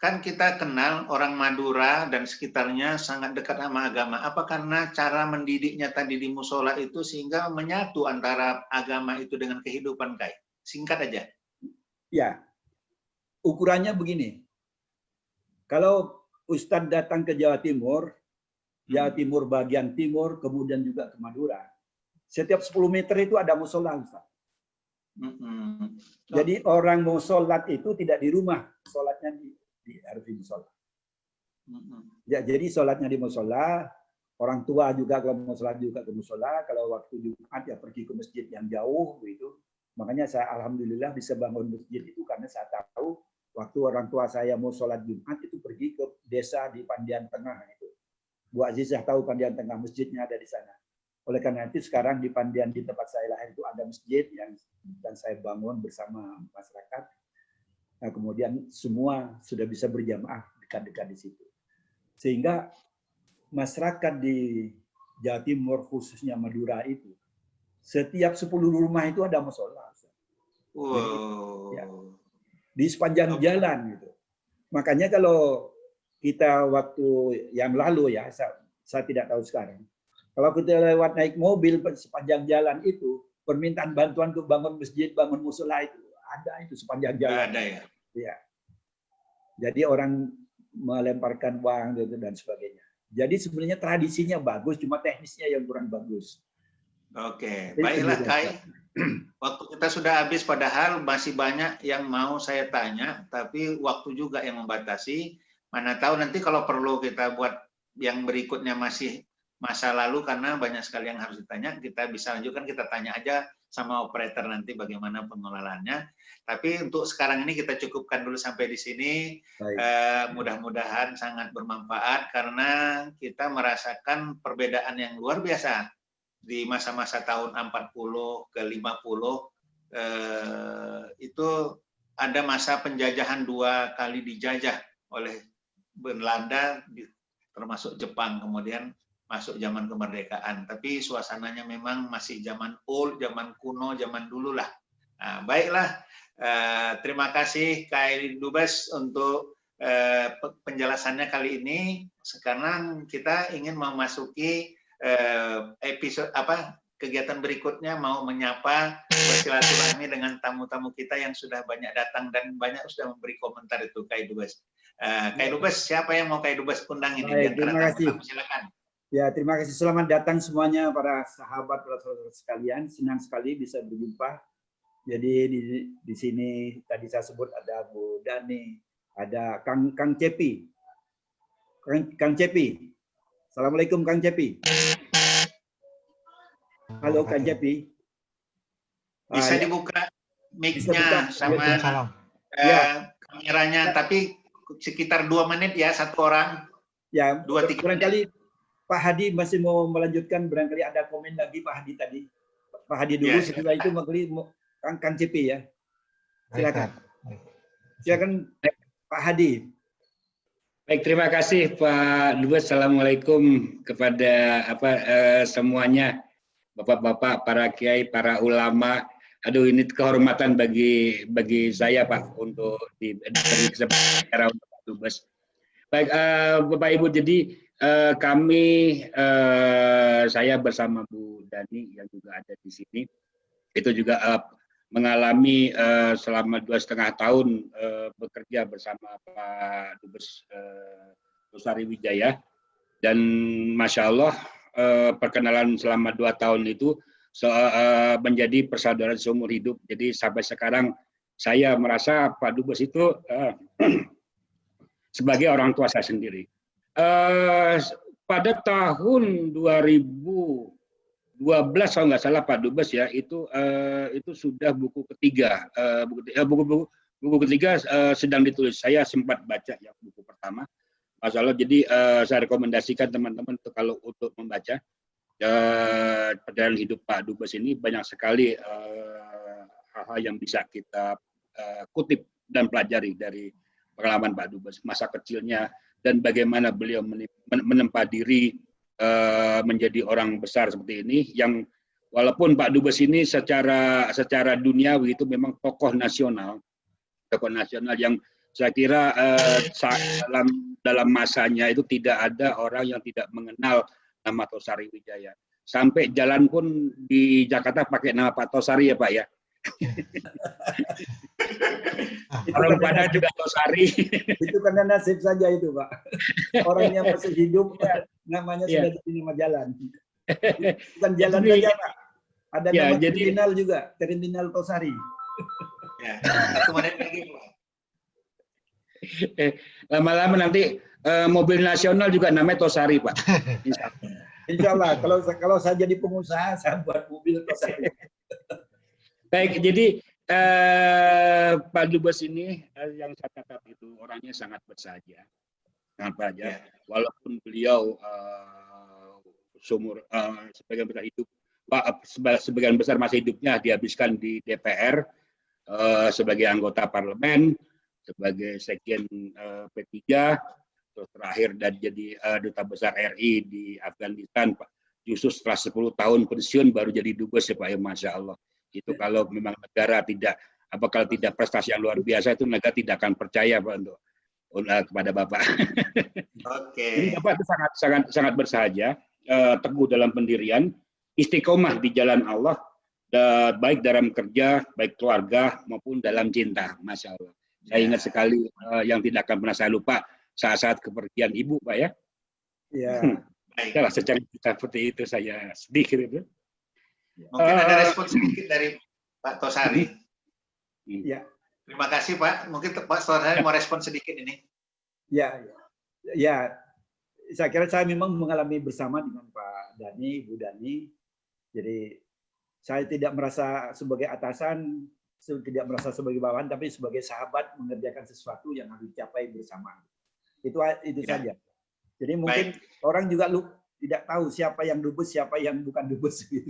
kan kita kenal orang Madura dan sekitarnya sangat dekat sama agama. Apa karena cara mendidiknya tadi di musola itu sehingga menyatu antara agama itu dengan kehidupan, Kai? Singkat aja. Ya, ukurannya begini. Kalau Ustadz datang ke Jawa Timur bagian timur, kemudian juga ke Madura, setiap 10 meter itu ada musola, Ustadz. Jadi orang mau sholat itu tidak di rumah, sholatnya harus di musola. Ya, jadi sholatnya di musola. Orang tua juga kalau mau sholat juga ke musola. Kalau waktu Jumat ya pergi ke masjid yang jauh gitu. Makanya saya alhamdulillah bisa bangun masjid itu karena saya tahu waktu orang tua saya mau sholat Jumat itu pergi ke desa di Pandian Tengah itu. Bu Azizah tahu Pandian Tengah, masjidnya ada di sana. Oleh karena itu sekarang di Pandian di tempat saya lahir itu ada masjid yang dan saya bangun bersama masyarakat. Nah, kemudian semua sudah bisa berjamaah dekat-dekat di situ. Sehingga masyarakat di Jawa Timur khususnya Madura itu setiap 10 rumah itu ada musola. Wow. Jadi, ya, di sepanjang jalan gitu. Makanya kalau kita waktu yang lalu ya, saya tidak tahu sekarang. Kalau kita lewat naik mobil sepanjang jalan itu, permintaan bantuan untuk bangun masjid, bangun musola itu ada itu sepanjang jalan. Ada ya. Ya. Jadi orang melemparkan uang dan sebagainya. Jadi sebenarnya tradisinya bagus, cuma teknisnya yang kurang bagus. Oke, baiklah Kai. Waktu kita sudah habis, padahal masih banyak yang mau saya tanya, tapi waktu juga yang membatasi. Mana tahu nanti kalau perlu kita buat yang berikutnya masih masa lalu, karena banyak sekali yang harus ditanya, kita bisa lanjutkan, kita tanya aja sama operator nanti bagaimana pengelolaannya. Tapi untuk sekarang ini kita cukupkan dulu sampai di sini. Mudah-mudahan sangat bermanfaat karena kita merasakan perbedaan yang luar biasa di masa-masa tahun 40 ke 50. Itu ada masa penjajahan 2 kali dijajah oleh Belanda, termasuk Jepang, kemudian masuk zaman kemerdekaan. Tapi suasananya memang masih zaman old, zaman kuno, zaman dulu lah. Nah, baiklah, terima kasih Kai Dubes untuk penjelasannya kali ini. Sekarang kita ingin memasuki episode kegiatan berikutnya, mau menyapa bersilaturahmi dengan tamu-tamu kita yang sudah banyak datang dan banyak sudah memberi komentar itu Kai Dubes. Kai Dubes, siapa yang mau Kai Dubes undang ini? Baik, terima kasih. Silakan. Ya, terima kasih. Selamat datang semuanya para sahabat, para saudara sekalian. Senang sekali bisa berjumpa. Jadi di sini tadi saya sebut ada Bu Dani, ada Kang Cepi. Kang Cepi. Assalamualaikum Kang Cepi. Halo Kang Cepi. Bisa dibuka mic-nya sama kameranya, tapi sekitar 2 menit ya satu orang. Ya, 2-3 barangkali Pak Hadi masih mau melanjutkan, barangkali ada komen lagi Pak Hadi tadi. Pak Hadi dulu, ya, setelah itu Kang Cepi ya. Silakan. Silakan Pak Hadi. Baik, terima kasih Pak Dubes. Assalamualaikum kepada semuanya, bapak-bapak, para kiai, para ulama. Aduh, ini kehormatan bagi saya Pak untuk diberi kesempatan untuk Pak Dubes. Baik, Bapak Ibu, jadi saya bersama Bu Dani yang juga ada di sini, itu juga mengalami selama 2,5 tahun bekerja bersama Pak Dubes Lestari Wijaya, dan Masya Allah perkenalan selama 2 tahun itu menjadi persaudaraan seumur hidup. Jadi sampai sekarang saya merasa Pak Dubes itu sebagai orang tua saya sendiri. Pada tahun 2012 kalau nggak salah Pak Dubes ya, itu sudah buku ketiga, buku ketiga sedang ditulis. Saya sempat baca ya buku pertama, masalah. Jadi saya rekomendasikan teman-teman kalau untuk membaca perjalanan hidup Pak Dubes ini, banyak sekali hal-hal yang bisa kita kutip dan pelajari dari pengalaman Pak Dubes, masa kecilnya, dan bagaimana beliau menempa diri menjadi orang besar seperti ini, yang walaupun Pak Dubes ini secara duniawi itu memang tokoh nasional yang Saya kira dalam masanya itu tidak ada orang yang tidak mengenal nama Tosari Wijaya. Sampai jalan pun di Jakarta pakai nama Pak Tosari ya Pak ya. Orang pada juga Tosari. Itu karena nasib saja itu Pak. Orangnya masih hidup, namanya sudah di nama jalan. Bukan jalan saja Pak. Ada nama terminal juga, Terminal Tosari. Ya, 1 menit lagi Pak. Lama-lama nanti mobil nasional juga namanya Tosari Pak. Insya Allah, kalau saya jadi pengusaha, saya buat mobil Tosari. Baik, jadi Pak Dubes ini yang saya catat itu orangnya sangat bersahaja, sangat bersahaja. Walaupun beliau sebagian besar masa hidupnya dihabiskan di DPR sebagai anggota parlemen, sebagai sekjen P3, terus terakhir dan jadi duta besar RI di Afghanistan, Pak. Justru setelah 10 tahun pensiun baru jadi dubes ya Pak ya, Masya Allah. Itu kalau memang negara kalau tidak prestasi yang luar biasa itu negara tidak akan percaya Pak untuk kepada Bapak. Oke. Jadi Bapak itu sangat bersahaja, teguh dalam pendirian, istiqomah di jalan Allah, baik dalam kerja, baik keluarga maupun dalam cinta, Masya Allah. Saya ingat sekali yang tidak akan pernah saya lupa saat-saat kepergian Ibu, Pak ya. Iya. Baiklah, secara seperti itu saya sedih gitu. Mungkin ada respon sedikit dari Pak Tosari. Ya. Terima kasih Pak. Mungkin Pak Tosari mau respon sedikit ini. Ya, saya kira saya memang mengalami bersama dengan Pak Dani, Bu Dani. Jadi saya tidak merasa sebagai atasan, tidak merasa sebagai bawahan, tapi sebagai sahabat mengerjakan sesuatu yang harus dicapai bersama. Itu saja. Jadi mungkin orang juga tidak tahu siapa yang dubes, siapa yang bukan dubes. Gitu.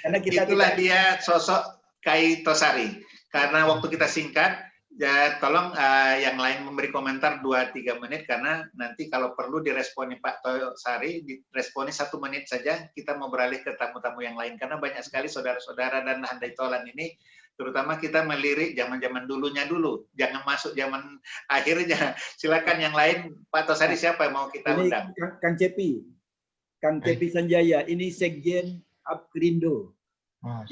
Karena itulah dia sosok Kai Tosari. Karena waktu kita singkat, ya tolong yang lain memberi komentar 2-3 menit, karena nanti kalau perlu diresponi Pak Tosari, diresponi 1 menit saja, kita mau beralih ke tamu-tamu yang lain. Karena banyak sekali saudara-saudara dan handai tolan ini, terutama kita melirik zaman-zaman dulunya dulu, jangan masuk zaman akhirnya. Silakan yang lain, Pak Tosari siapa yang mau kita undang? Kang Cepi Sanjaya, ini Sekjen Apkrindo.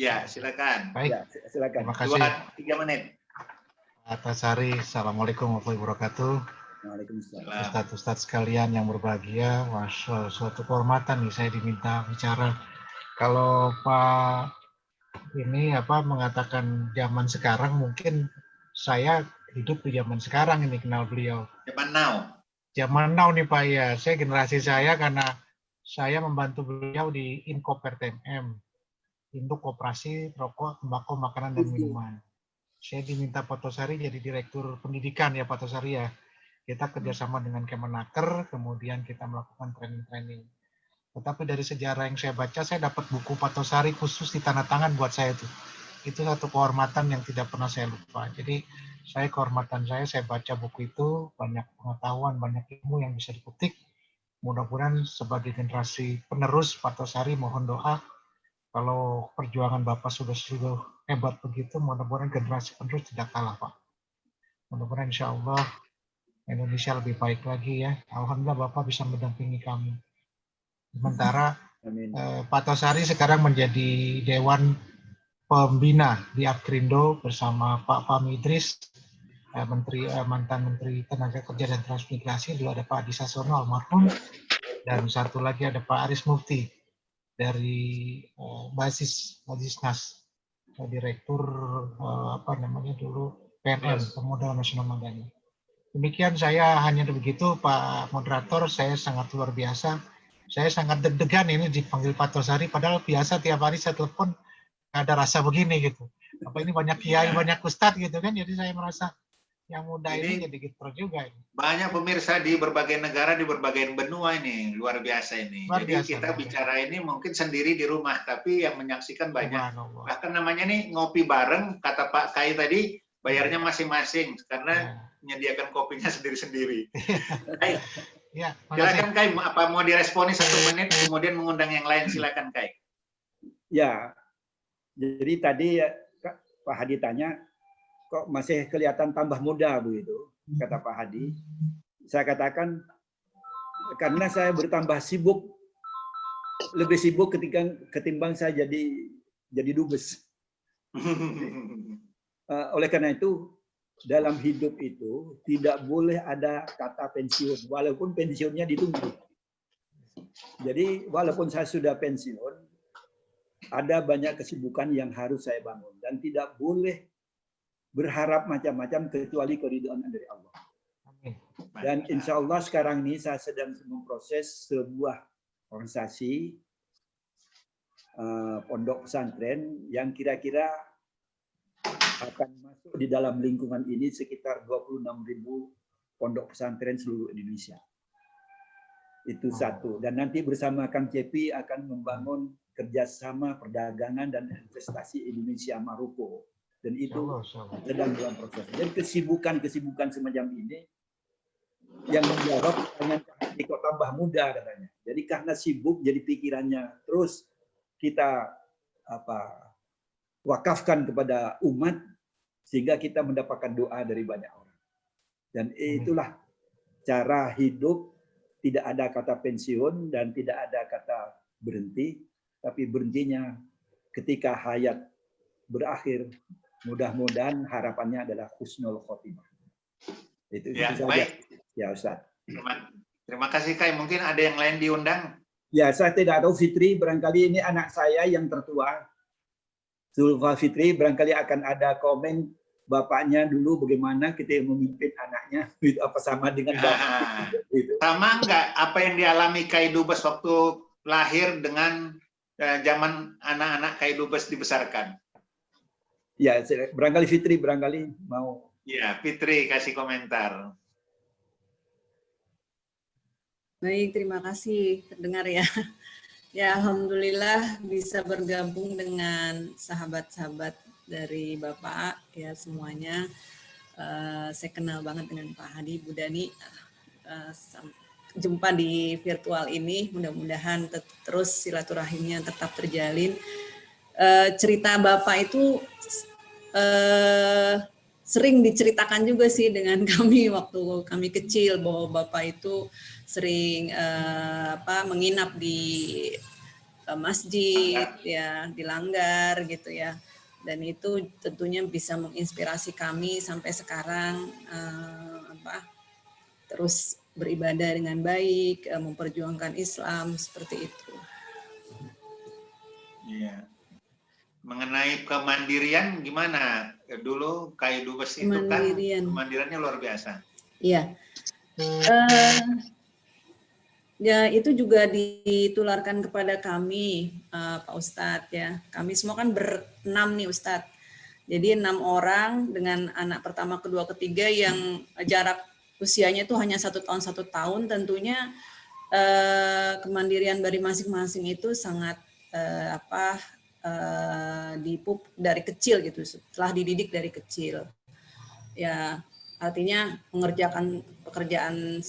Ya, silakan. Baik, ya, silakan. Terima kasih. 2-3 menit. Pak Tosari, Assalamualaikum warahmatullahi wabarakatuh. Waalaikumsalam. Ustadz sekalian yang berbahagia, suatu kehormatan nih saya diminta bicara. Kalau Pak ini mengatakan zaman sekarang, mungkin saya hidup di zaman sekarang ini, kenal beliau. Zaman now. Zaman now nih Pak ya. Saya generasi saya karena saya membantu beliau di Inkopert TMM, Induk Koperasi Rokok, Tembakau, Makanan dan Minuman. Saya diminta Pak Tosari jadi Direktur Pendidikan ya Pak Tosari ya. Kita kerjasama dengan Kemenaker, kemudian kita melakukan training-training. Tetapi dari sejarah yang saya baca, saya dapat buku Pak Tosari khusus di tanda tangan buat saya itu. Itu satu kehormatan yang tidak pernah saya lupa. Jadi kehormatan saya baca buku itu, banyak pengetahuan, banyak ilmu yang bisa dipetik. Mudah-mudahan sebagai generasi penerus Pak Tosari mohon doa, kalau perjuangan Bapak sudah hebat begitu, mudah-mudahan generasi penerus tidak kalah Pak. Mudah-mudahan insya Allah Indonesia lebih baik lagi ya. Alhamdulillah Bapak bisa mendampingi kami. Sementara Pak Tosari sekarang menjadi Dewan Pembina di Apkrindo bersama Pak Fahmi Idris, mantan Menteri Tenaga Kerja dan Transmigrasi, dulu ada Pak Adi Sasono almarhum, dan satu lagi ada Pak Aris Mufti dari Basisnas, Direktur dulu PNM, Pemuda Nasional Madani. Demikian saya hanya begitu Pak Moderator, saya sangat luar biasa. Saya sangat deg-degan ini dipanggil Pak Tosari, padahal biasa tiap hari saya telepon nggak ada rasa begini gitu. Apa ini banyak kiai, banyak ustadz gitu kan, jadi saya merasa yang muda ini jadi gitu juga. Banyak pemirsa di berbagai negara, di berbagai benua ini, luar biasa ini. Luar jadi biasa, kita bicara ini mungkin sendiri di rumah, tapi yang menyaksikan banyak. Bahkan namanya nih ngopi bareng, kata Pak Kai tadi, bayarnya masing-masing, karena menyediakan kopinya sendiri-sendiri. Ya, silakan Kai, apa mau diresponi 1 menit, kemudian mengundang yang lain, silakan Kai. Ya, jadi tadi Pak Hadi tanya, kok masih kelihatan tambah muda begitu, kata Pak Hadi. Saya katakan karena saya bertambah sibuk, lebih sibuk ketimbang saya jadi dubes. Oleh karena itu, dalam hidup itu tidak boleh ada kata pensiun, walaupun pensiunnya ditunggu. Jadi walaupun saya sudah pensiun, ada banyak kesibukan yang harus saya bangun dan tidak boleh berharap macam-macam kecuali keridhaan dari Allah. Dan insya Allah sekarang ini saya sedang memproses sebuah organisasi pondok pesantren yang kira-kira akan masuk di dalam lingkungan ini sekitar 26.000 pondok pesantren seluruh Indonesia. Itu satu. Dan nanti bersama Kang Cepi akan membangun kerjasama perdagangan dan investasi Indonesia Maroko. Dan itu sedang dalam proses. Dan kesibukan semacam ini yang menjawab pertanyaan kok tambah muda katanya. Jadi karena sibuk, jadi pikirannya terus kita wakafkan kepada umat sehingga kita mendapatkan doa dari banyak orang. Dan itulah cara hidup. Tidak ada kata pensiun dan tidak ada kata berhenti, tapi berhentinya ketika hayat berakhir. Mudah-mudahan harapannya adalah husnul khotimah. Itu saja. Baik. Ya Ustaz. Terima kasih Kai. Mungkin ada yang lain diundang? Ya, saya tidak tahu Fitri, barangkali ini anak saya yang tertua. Zulfa Fitri, barangkali akan ada komen bapaknya dulu bagaimana kita memimpin anaknya, apa sama dengan bapak? Sama nggak apa yang dialami Kai Dubes waktu lahir dengan zaman anak-anak Kai Dubes dibesarkan? Ya, barangkali Fitri mau. Ya, Fitri kasih komentar. Baik, terima kasih terdengar ya. Ya, alhamdulillah bisa bergabung dengan sahabat-sahabat dari Bapak ya semuanya. Saya kenal banget dengan Pak Hadi, Bu Dani. Jumpa di virtual ini, mudah-mudahan terus silaturahimnya tetap terjalin. Cerita Bapak itu sering diceritakan juga sih dengan kami waktu kami kecil, bahwa Bapak itu sering menginap di masjid ya, di langgar gitu ya. Dan itu tentunya bisa menginspirasi kami sampai sekarang terus beribadah dengan baik, memperjuangkan Islam seperti itu. Iya. Mengenai kemandirian gimana? Dulu Kai Dubes itu kan kemandiriannya luar biasa. Iya. Ya, itu juga ditularkan kepada kami, Pak Ustadz ya. Kami semua kan berenam nih Ustadz. Jadi 6 orang dengan anak pertama, kedua, ketiga yang jarak usianya itu hanya 1 tahun. Tentunya kemandirian dari masing-masing itu sangat dipupuk dari kecil gitu. Setelah dididik dari kecil. Ya. Artinya mengerjakan pekerjaan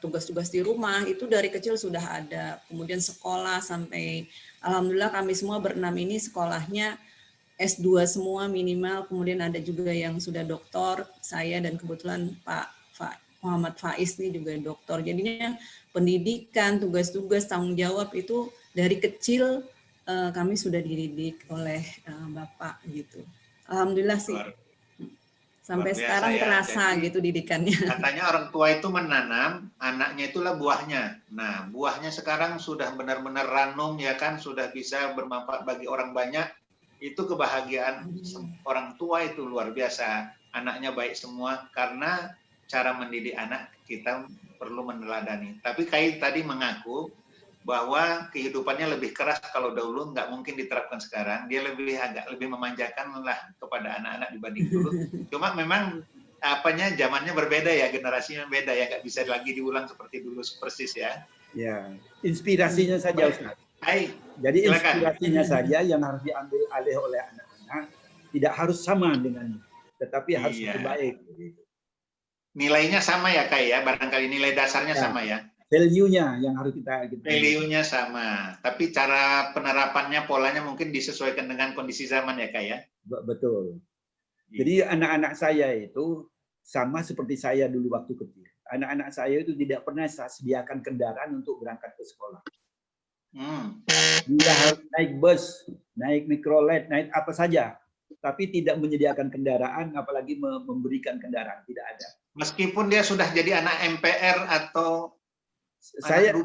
tugas-tugas di rumah itu dari kecil sudah ada. Kemudian sekolah sampai alhamdulillah kami semua berenam ini sekolahnya S2 semua minimal. Kemudian ada juga yang sudah doktor, saya dan kebetulan Pak Muhammad Faiz nih juga doktor. Jadinya pendidikan, tugas-tugas, tanggung jawab itu dari kecil kami sudah dididik oleh Bapak gitu. Alhamdulillah sih. Sampai sekarang ya, terasa gitu didikannya. Katanya orang tua itu menanam, anaknya itulah buahnya. Nah, buahnya sekarang sudah benar-benar ranum ya kan, sudah bisa bermanfaat bagi orang banyak. Itu kebahagiaan orang tua itu luar biasa. Anaknya baik semua karena cara mendidik anak kita perlu meneladani. Tapi Kai tadi mengaku bahwa kehidupannya lebih keras kalau dahulu, nggak mungkin diterapkan sekarang. Dia agak lebih memanjakan lah kepada anak-anak dibanding dulu. Cuma memang zamannya berbeda ya, generasinya beda ya, nggak bisa lagi diulang seperti dulu persis ya. Ya, inspirasinya saja Ustaz. Hai. Jadi inspirasinya saja yang harus diambil alih oleh anak-anak, tidak harus sama dengan, tetapi harus lebih baik. Nilainya sama ya Kai ya, barangkali nilai dasarnya sama ya. Value-nya yang harus kita value-nya sama, tapi cara penerapannya, polanya mungkin disesuaikan dengan kondisi zaman ya Kak ya? Betul. Jadi anak-anak saya itu sama seperti saya dulu waktu kecil. Anak-anak saya itu tidak pernah saya sediakan kendaraan untuk berangkat ke sekolah. Dia harus naik bus, naik mikrolet, naik apa saja. Tapi tidak menyediakan kendaraan, apalagi memberikan kendaraan. Tidak ada. Meskipun dia sudah jadi anak MPR atau Saya ya?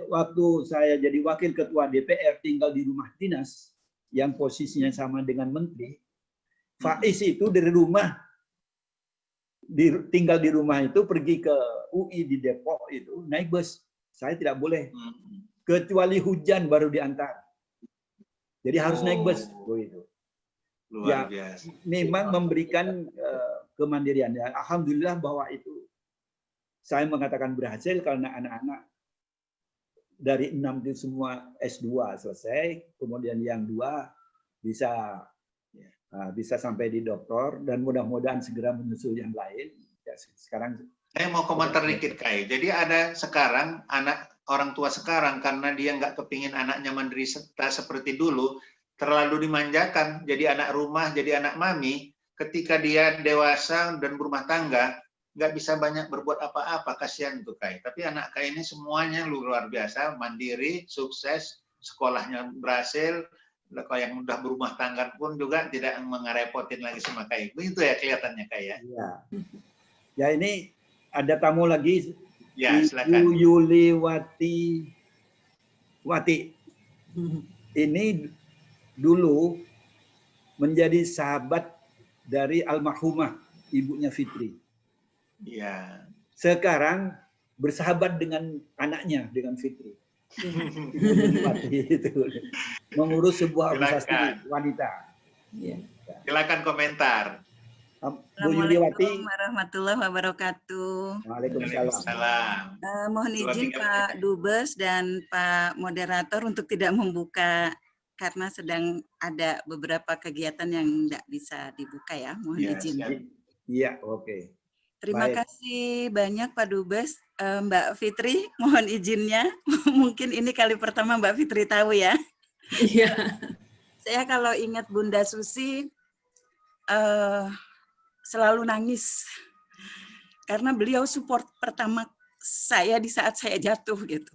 waktu saya jadi wakil ketua DPR tinggal di rumah dinas yang posisinya sama dengan menteri, Faiz itu dari rumah tinggal di rumah itu pergi ke UI di Depok itu naik bus. Saya tidak boleh kecuali hujan baru diantar. Jadi harus naik bus begitu. Luar biasa. Memang memberikan kemandirian. Ya, alhamdulillah bahwa itu saya mengatakan berhasil karena anak-anak dari 6 itu semua S2 selesai, kemudian yang 2 bisa sampai di doktor dan mudah-mudahan segera menyusul yang lain. Ya, sekarang saya mau komentar dikit, Kai. Jadi ada sekarang orang tua sekarang karena dia nggak kepingin anaknya mandiri seperti dulu, terlalu dimanjakan, jadi anak rumah, jadi anak mami. Ketika dia dewasa dan berumah tangga, nggak bisa banyak berbuat apa-apa, kasihan tuh Kai. Tapi anak Kai ini semuanya luar biasa, mandiri, sukses, sekolahnya berhasil. Kalau yang udah berumah tangga pun juga tidak mengerepotin lagi sama Kai. Begitu ya kelihatannya Kai ya. Ya ini ada tamu lagi. Ya, silakan. Ibu Yuliwati. Ini dulu menjadi sahabat dari almarhumah ibunya Fitri. Iya. Sekarang bersahabat dengan anaknya, dengan Fitri. Itu. Mengurus sebuah organisasi wanita. Ya. Silakan komentar. Bu Yuliwati. Assalamualaikum warahmatullahi wabarakatuh. Waalaikumsalam. Mohon izin Pak Dubes dan Pak Moderator untuk tidak membuka karena sedang ada beberapa kegiatan yang tidak bisa dibuka ya. Mohon izin. Iya, oke. Terima kasih banyak Pak Dubes. Mbak Fitri, mohon izinnya. Mungkin ini kali pertama Mbak Fitri tahu ya. Iya. Saya kalau ingat Bunda Susi selalu nangis. Karena beliau support pertama saya di saat saya jatuh gitu.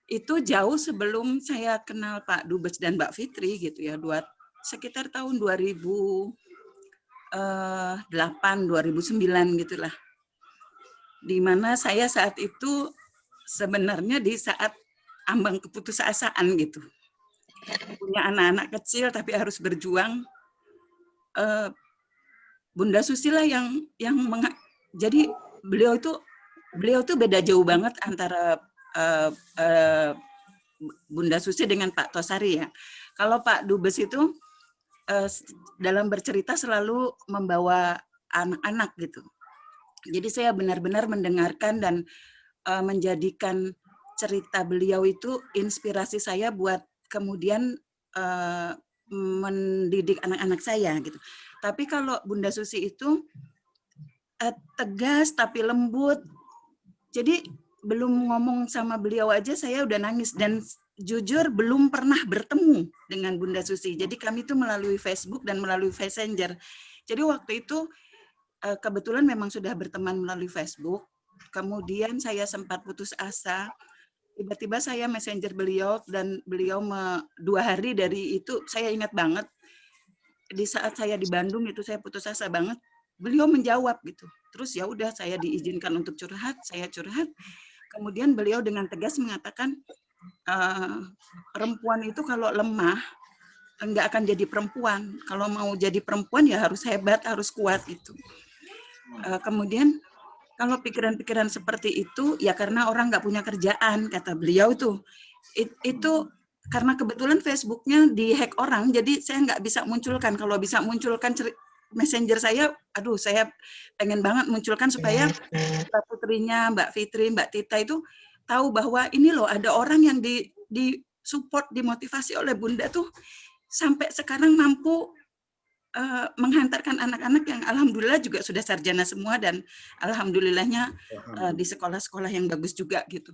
Itu jauh sebelum saya kenal Pak Dubes dan Mbak Fitri gitu ya. Sekitar tahun 2008, 2009 gitulah. Di mana saya saat itu sebenarnya di saat ambang keputusasaan gitu. Punya anak-anak kecil tapi harus berjuang. Bunda Susila jadi beliau tuh beda jauh banget antara Bunda Susi dengan Pak Tosari ya. Kalau Pak Dubes itu dalam bercerita selalu membawa anak-anak gitu. Jadi saya benar-benar mendengarkan dan menjadikan cerita beliau itu inspirasi saya buat kemudian mendidik anak-anak saya gitu. Tapi kalau Bunda Susi itu tegas tapi lembut. Jadi belum ngomong sama beliau aja saya udah nangis dan jujur belum pernah bertemu dengan Bunda Susi. Jadi kami itu melalui Facebook dan melalui Messenger. Jadi waktu itu kebetulan memang sudah berteman melalui Facebook. Kemudian saya sempat putus asa. Tiba-tiba saya Messenger beliau dan beliau 2 hari dari itu saya ingat banget. Di saat saya di Bandung itu saya putus asa banget. Beliau menjawab gitu. Terus ya udah saya diizinkan untuk curhat, saya curhat. Kemudian beliau dengan tegas mengatakan perempuan itu kalau lemah enggak akan jadi perempuan. Kalau mau jadi perempuan ya harus hebat, harus kuat gitu. Kemudian kalau pikiran-pikiran seperti itu ya karena orang nggak punya kerjaan kata beliau itu karena kebetulan Facebooknya dihack orang jadi saya nggak bisa munculkan. Kalau bisa munculkan Messenger saya, aduh saya pengen banget munculkan supaya Mbak Putrinya, Mbak Fitri, Mbak Tita itu tahu bahwa ini loh ada orang yang di support, dimotivasi oleh Bunda tuh sampai sekarang mampu menghantarkan anak-anak yang alhamdulillah juga sudah sarjana semua dan alhamdulillahnya di sekolah-sekolah yang bagus juga gitu.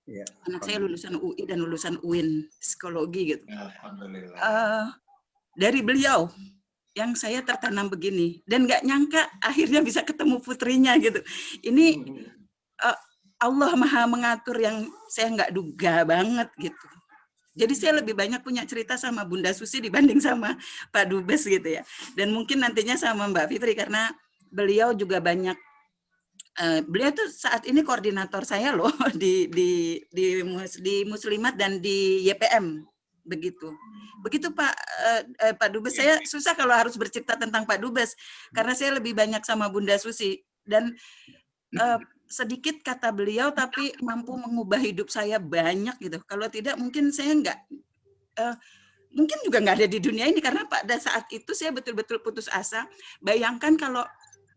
Ya, anak saya lulusan UI dan lulusan UIN psikologi gitu. Alhamdulillah. Dari beliau yang saya tertanam begini dan nggak nyangka akhirnya bisa ketemu putrinya gitu. Ini Allah Maha mengatur yang saya nggak duga banget gitu. Jadi saya lebih banyak punya cerita sama Bunda Susi dibanding sama Pak Dubes gitu ya. Dan mungkin nantinya sama Mbak Fitri karena beliau juga banyak beliau tuh saat ini koordinator saya loh di Muslimat dan di YPM begitu. Begitu Pak Dubes. Saya susah kalau harus bercerita tentang Pak Dubes karena saya lebih banyak sama Bunda Susi dan sedikit kata beliau tapi mampu mengubah hidup saya banyak gitu. Kalau tidak mungkin saya nggak mungkin juga nggak ada di dunia ini karena pada saat itu saya betul-betul putus asa. Bayangkan kalau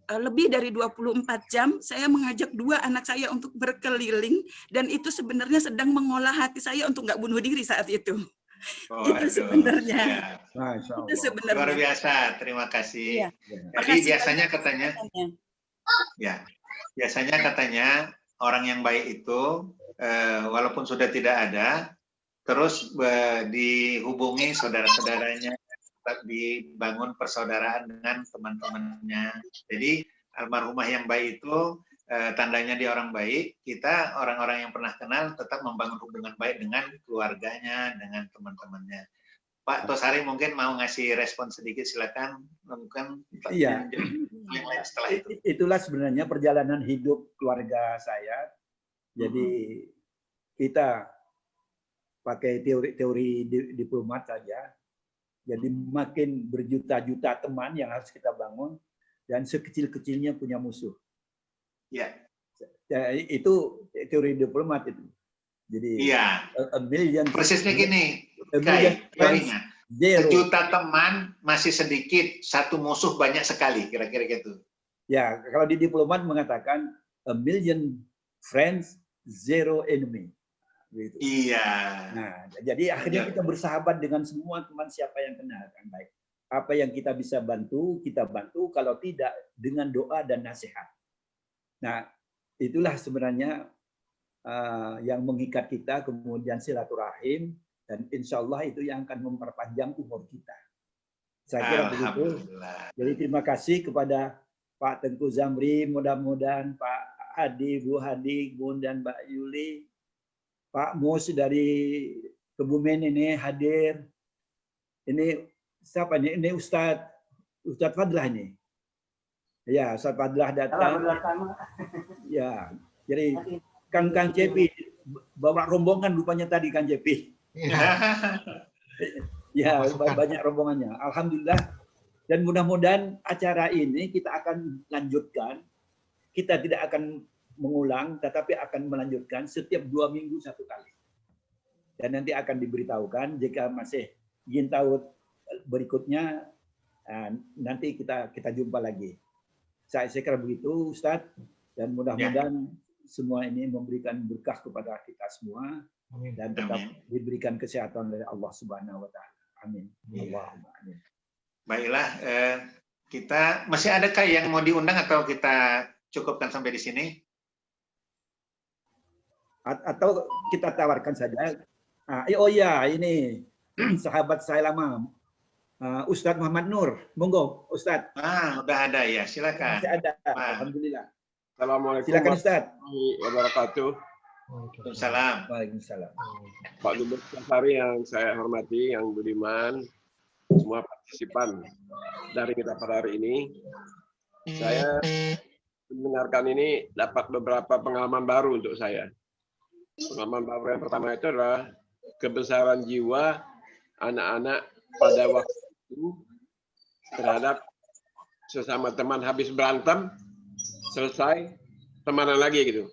lebih dari 24 jam saya mengajak 2 anak saya untuk berkeliling dan itu sebenarnya sedang mengolah hati saya untuk nggak bunuh diri saat itu. Itu sebenarnya. Itu sebenarnya. Luar biasa, terima kasih. Iya. Jadi biasanya katanya, ya, biasanya katanya orang yang baik itu walaupun sudah tidak ada, terus dihubungi saudara-saudaranya, dibangun persaudaraan dengan teman-temannya. Jadi almarhumah yang baik itu tandanya dia orang baik. Kita orang-orang yang pernah kenal tetap membangun hubungan baik dengan keluarganya, dengan teman-temannya. Pak Tosari mungkin mau ngasih respon sedikit, silakan. Mungkin iya. Yang lain setelah itu. Itulah sebenarnya perjalanan hidup keluarga saya. Jadi kita pakai teori diplomat saja. Jadi makin berjuta-juta teman yang harus kita bangun dan sekecil-kecilnya punya musuh. Ya. Itu teori diplomat itu. Jadi iya. Persisnya gini, teorinya. Sejuta teman masih sedikit, satu musuh banyak sekali, kira-kira gitu. Ya, kalau di diplomat mengatakan a million friends, zero enemy. Gitu. Iya. Nah, jadi akhirnya kita bersahabat dengan semua teman siapa yang kenal kan baik. Apa yang kita bisa bantu, kita bantu. Kalau tidak, dengan doa dan nasihat. Nah, itulah sebenarnya yang mengikat kita, kemudian silaturahim, dan insya Allah itu yang akan memperpanjang umur kita. Saya kira begitu. Jadi terima kasih kepada Pak Tengku Zamri, mudah-mudahan Pak Adi, Bu Hadi, kemudian Mbak Yuli, Pak Mus dari Kebumen ini hadir. Ini siapa nih? Ini Ustadz Fadlah ini. Ya, Ustadz Fadlah datang. Ya, jadi Kang Cepi bawa rombongan rupanya tadi Kang Cepi. Ya, banyak rombongannya. Alhamdulillah. Dan mudah-mudahan acara ini kita akan lanjutkan. Kita tidak akan mengulang, tetapi akan melanjutkan setiap 2 minggu 1 kali. Dan nanti akan diberitahukan jika masih ingin tahu berikutnya, nanti kita jumpa lagi. Saya kira begitu, Ustadz. Dan mudah-mudahan semua ini memberikan berkah kepada kita semua. Dan tetap diberikan kesehatan dari Allah Subhanahu wa Ta'ala. Amin. Allahumma amin. Baiklah, kita masih adakah yang mau diundang atau kita cukupkan sampai di sini? Atau kita tawarkan saja. Oh ya, ini sahabat saya lama, Ustadz Muhammad Nur. Monggo, Ustadz. Udah ada ya, silakan. Masih ada, alhamdulillah. Assalamualaikum silakan Ustadz. warahmatullahi wabarakatuh. Waalaikumsalam. Waalaikumsalam. Pak Dubes Tosari yang saya hormati, yang budiman, semua partisipan dari kita pada hari ini. Saya mendengarkan ini dapat beberapa pengalaman baru untuk saya. Pengalaman baru yang pertama itu adalah kebesaran jiwa anak-anak pada waktu itu terhadap sesama teman habis berantem, selesai, temanan lagi gitu.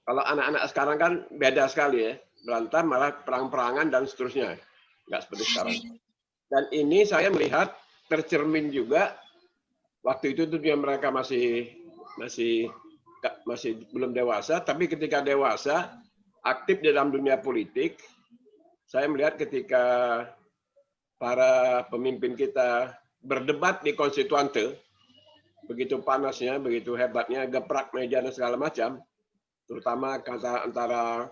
Kalau anak-anak sekarang kan beda sekali ya, berantem malah perang-perangan dan seterusnya, nggak seperti sekarang. Dan ini saya melihat tercermin juga waktu itu tentunya mereka masih belum dewasa, tapi ketika dewasa aktif di dalam dunia politik, saya melihat ketika para pemimpin kita berdebat di konstituante, begitu panasnya, begitu hebatnya, geprak meja dan segala macam, terutama kata antara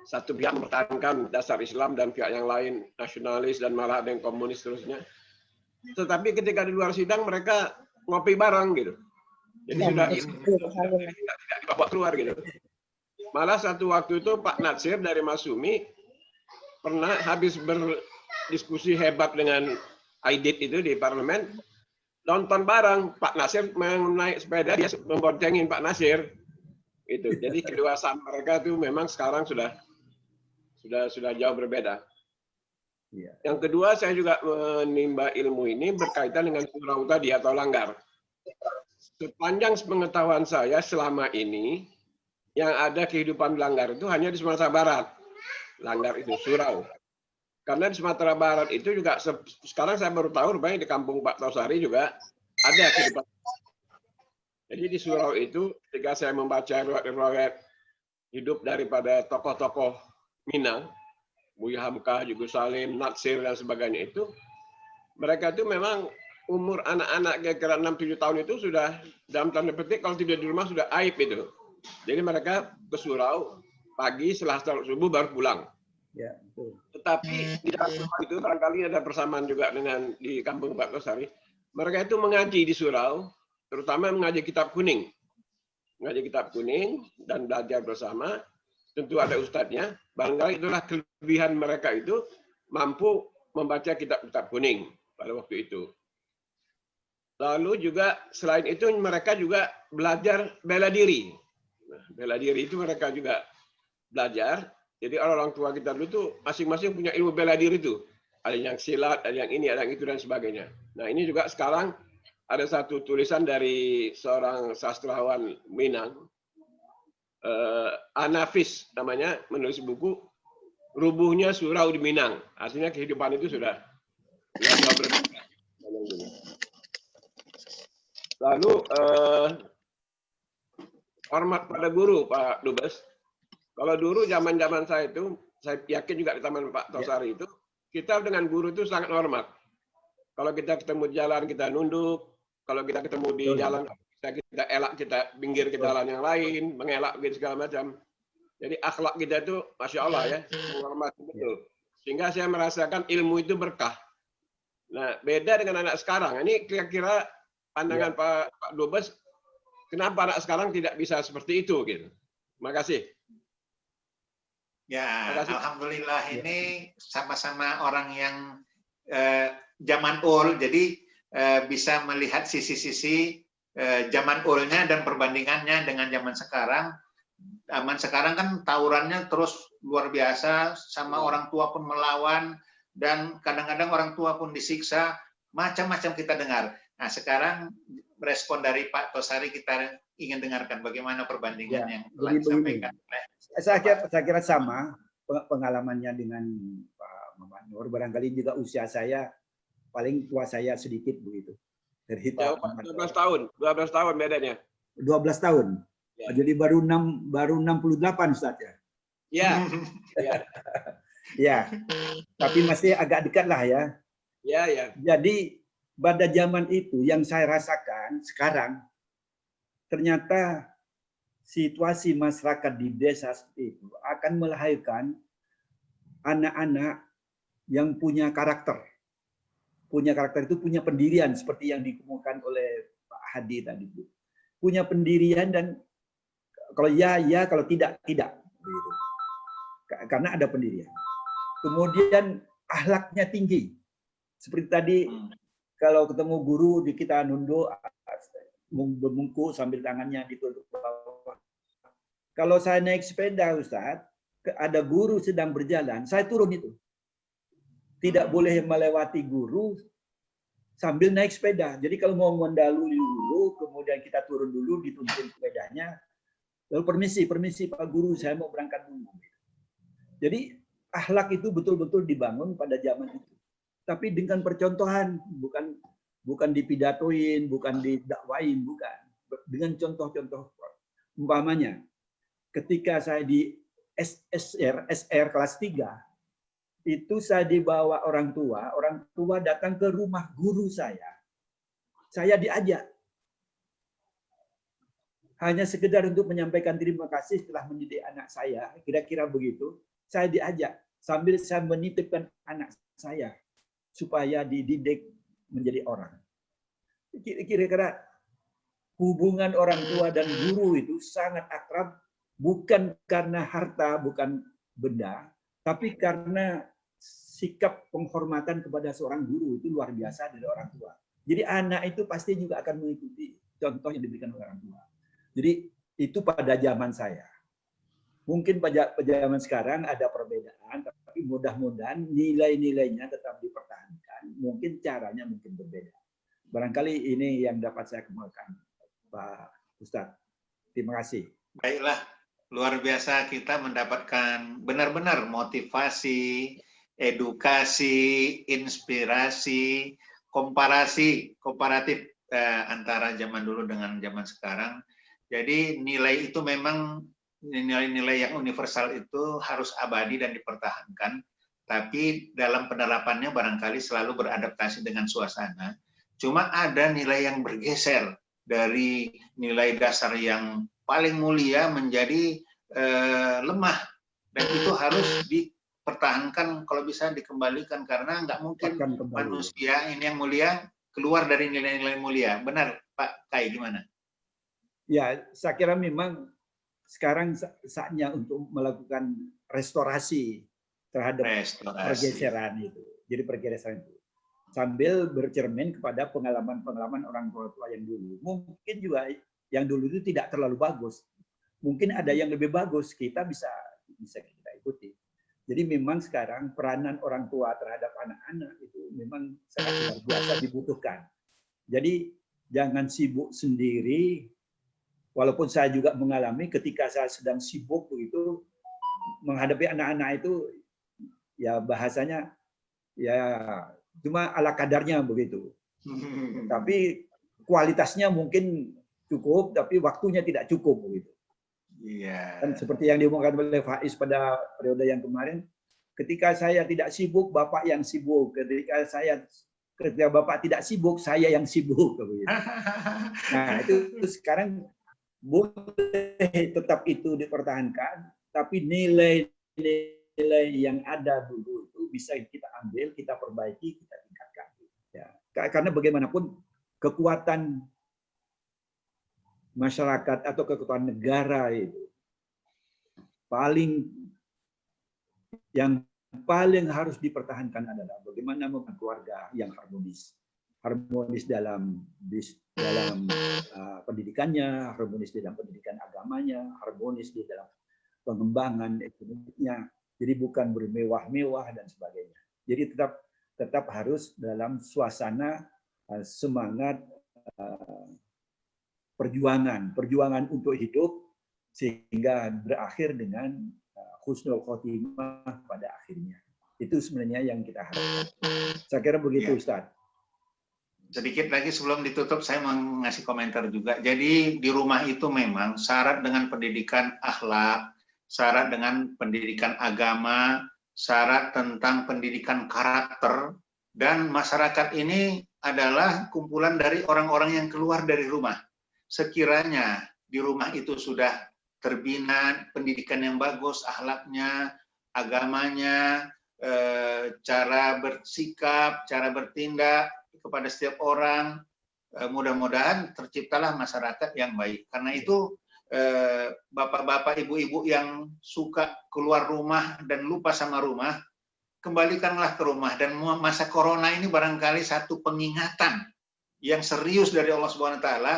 satu pihak mempertahankan dasar Islam dan pihak yang lain nasionalis dan malah ada yang komunis terusnya. tetapi ketika di luar sidang mereka ngopi bareng gitu. Jadi sudah tidak dibawa keluar gitu. Malah satu waktu itu Pak Natsir dari Masumi pernah habis berdiskusi hebat dengan Aidit itu di parlemen, nonton bareng. Pak Nasir naik sepeda, dia memboncengin Pak Nasir. Itu. Jadi kedewasaan mereka itu memang sekarang sudah jauh berbeda. Iya. Yang kedua, saya juga menimba ilmu ini berkaitan dengan surau tadi atau langgar. Sepanjang pengetahuan saya selama ini, yang ada kehidupan langgar itu hanya di Sumatera Barat. Langgar itu surau. Karena di Sumatera Barat itu juga, sekarang saya baru tahu rupanya di kampung Pak Tosari juga ada kehidupan. Jadi di surau itu, ketika saya membaca riwayat hidup daripada tokoh-tokoh Minang, Buya Hamka, Jugo Salim, Natsir, dan sebagainya itu, mereka itu memang umur anak-anak kira-kira 6-7 tahun itu sudah, dalam tanda petik, kalau tidak di rumah sudah aib itu. Jadi mereka ke surau, pagi setelah salat subuh baru pulang. Ya, betul. Tetapi di dalam surau itu, barangkali ada persamaan juga dengan di kampung Pak Tosari, mereka itu mengaji di surau, terutama mengaji kitab kuning. Mengaji kitab kuning dan belajar bersama, tentu ada ustadznya. Barangkali itulah kelebihan mereka itu mampu membaca kitab-kitab kuning pada waktu itu. Lalu juga selain itu mereka juga belajar bela diri. Nah, bela diri itu mereka juga belajar. Jadi orang tua kita dulu tuh masing-masing punya ilmu bela diri itu. Ada yang silat, ada yang ini, ada yang itu dan sebagainya. Nah ini juga sekarang ada satu tulisan dari seorang sastrawan Minang, Anafis namanya, menulis buku Rubuhnya Surau di Minang. Artinya kehidupan itu sudah berbeda. Lalu hormat pada guru, Pak Dubes. Kalau dulu zaman-zaman saya itu, saya yakin juga di Taman Pak Tosari itu, kita dengan guru itu sangat hormat. Kalau kita ketemu di jalan, kita nunduk. Kalau kita ketemu di jalan, kita elak, kita pinggir ke jalan yang lain, mengelak gitu segala macam. Jadi akhlak kita itu, Masya Allah ya, menghormati betul. Sehingga saya merasakan ilmu itu berkah. Nah, beda dengan anak sekarang. Ini kira-kira pandangan Pak Dubes, kenapa anak sekarang tidak bisa seperti itu gitu. Terima kasih. Ya, alhamdulillah ini sama-sama orang yang zaman old, jadi bisa melihat sisi-sisi zaman old-nya dan perbandingannya dengan zaman sekarang. Zaman sekarang kan tawurannya terus luar biasa, sama orang tua pun melawan, dan kadang-kadang orang tua pun disiksa, macam-macam kita dengar. Nah sekarang respon dari Pak Tosari kita ingin dengarkan bagaimana perbandingan yang telah disampaikan. Saya kira sama pengalamannya dengan Pak Muhammad Nur. Barangkali juga usia saya paling tua saya sedikit begitu. Dari Pak 12 tahun bedanya. 12 tahun. Ya. Jadi baru 68 Ustaz ya. Iya. Ya. Tapi masih agak dekat lah ya. Iya, ya. Jadi pada zaman itu yang saya rasakan sekarang ternyata situasi masyarakat di desa itu akan melahirkan anak-anak yang punya karakter. Punya karakter itu punya pendirian seperti yang dikemukakan oleh Pak Hadi tadi. Punya pendirian dan kalau ya, kalau tidak, tidak. Karena ada pendirian. Kemudian akhlaknya tinggi. Seperti tadi, kalau ketemu guru, kita nunduk, membungkuk sambil tangannya ditutup ke bawah. Kalau saya naik sepeda, Ustaz, ada guru sedang berjalan, saya turun itu. Tidak boleh melewati guru sambil naik sepeda. Jadi kalau mau mendahului dulu, kemudian kita turun dulu, dituntun sepedanya, lalu permisi Pak Guru, saya mau berangkat dulu. Jadi akhlak itu betul-betul dibangun pada zaman itu. Tapi dengan percontohan, bukan dipidatoin, bukan didakwain, bukan. Dengan contoh-contoh. Umpamanya, ketika saya di SR kelas 3, itu saya dibawa orang tua datang ke rumah guru saya diajak. Hanya sekedar untuk menyampaikan terima kasih telah mendidik anak saya, kira-kira begitu. Saya diajak sambil saya menitipkan anak saya supaya dididik menjadi orang. Kira-kira hubungan orang tua dan guru itu sangat akrab, bukan karena harta, bukan benda, tapi karena sikap penghormatan kepada seorang guru itu luar biasa dari orang tua. Jadi anak itu pasti juga akan mengikuti contoh yang diberikan oleh orang tua. Jadi itu pada zaman saya. Mungkin pada zaman sekarang ada perbedaan, tapi mudah-mudahan nilai-nilainya tetap dipertahankan. Mungkin caranya mungkin berbeda. Barangkali ini yang dapat saya kemukakan, Pak Ustadz. Terima kasih. Baiklah, luar biasa kita mendapatkan benar-benar motivasi, edukasi, inspirasi, komparatif antara zaman dulu dengan zaman sekarang. Jadi nilai itu memang nilai-nilai yang universal itu harus abadi dan dipertahankan, tapi dalam penerapannya barangkali selalu beradaptasi dengan suasana. Cuma ada nilai yang bergeser dari nilai dasar yang paling mulia menjadi lemah, dan itu harus dipertahankan, kalau bisa dikembalikan, karena nggak mungkin manusia ini yang mulia keluar dari nilai-nilai mulia. Benar, Pak Kai, gimana? Ya, saya kira memang sekarang saatnya untuk melakukan restorasi terhadap pergeseran itu. Jadi pergeseran itu sambil bercermin kepada pengalaman-pengalaman orang tua yang dulu. Mungkin juga yang dulu itu tidak terlalu bagus. Mungkin ada yang lebih bagus, kita bisa kita ikuti. Jadi memang sekarang peranan orang tua terhadap anak-anak itu memang sangat luar biasa dibutuhkan. Jadi jangan sibuk sendiri. Walaupun saya juga mengalami ketika saya sedang sibuk begitu menghadapi anak-anak itu, ya bahasanya ya cuma ala kadarnya begitu. Tapi kualitasnya mungkin cukup, tapi waktunya tidak cukup begitu. Iya. Dan seperti yang diomongkan oleh Faiz pada periode yang kemarin, ketika saya tidak sibuk, Bapak yang sibuk. Ketika Bapak tidak sibuk, saya yang sibuk. Begitu. Nah itu sekarang boleh tetap itu dipertahankan, tapi nilai-nilai yang ada dulu itu bisa kita ambil, kita perbaiki, kita tingkatkan. Ya. Karena bagaimanapun kekuatan masyarakat atau kekuatan negara itu yang paling harus dipertahankan adalah bagaimana membangun keluarga yang harmonis dalam pendidikannya, harmonis di dalam pendidikan agamanya, harmonis di dalam pengembangan ekonominya. Jadi bukan bermewah-mewah dan sebagainya. Jadi tetap harus dalam suasana semangat perjuangan untuk hidup sehingga berakhir dengan husnul khotimah pada akhirnya. Itu sebenarnya yang kita harapkan. Saya kira begitu, Ustaz. Sedikit lagi sebelum ditutup, saya mau ngasih komentar juga. Jadi di rumah itu memang syarat dengan pendidikan akhlak, syarat dengan pendidikan agama, syarat tentang pendidikan karakter, dan masyarakat ini adalah kumpulan dari orang-orang yang keluar dari rumah. Sekiranya di rumah itu sudah terbina pendidikan yang bagus, akhlaknya, agamanya, cara bersikap, cara bertindak kepada setiap orang, mudah-mudahan terciptalah masyarakat yang baik. Karena itu bapak-bapak, ibu-ibu yang suka keluar rumah dan lupa sama rumah, kembalikanlah ke rumah. Dan masa corona ini barangkali satu pengingatan yang serius dari Allah Subhanahu wa taala.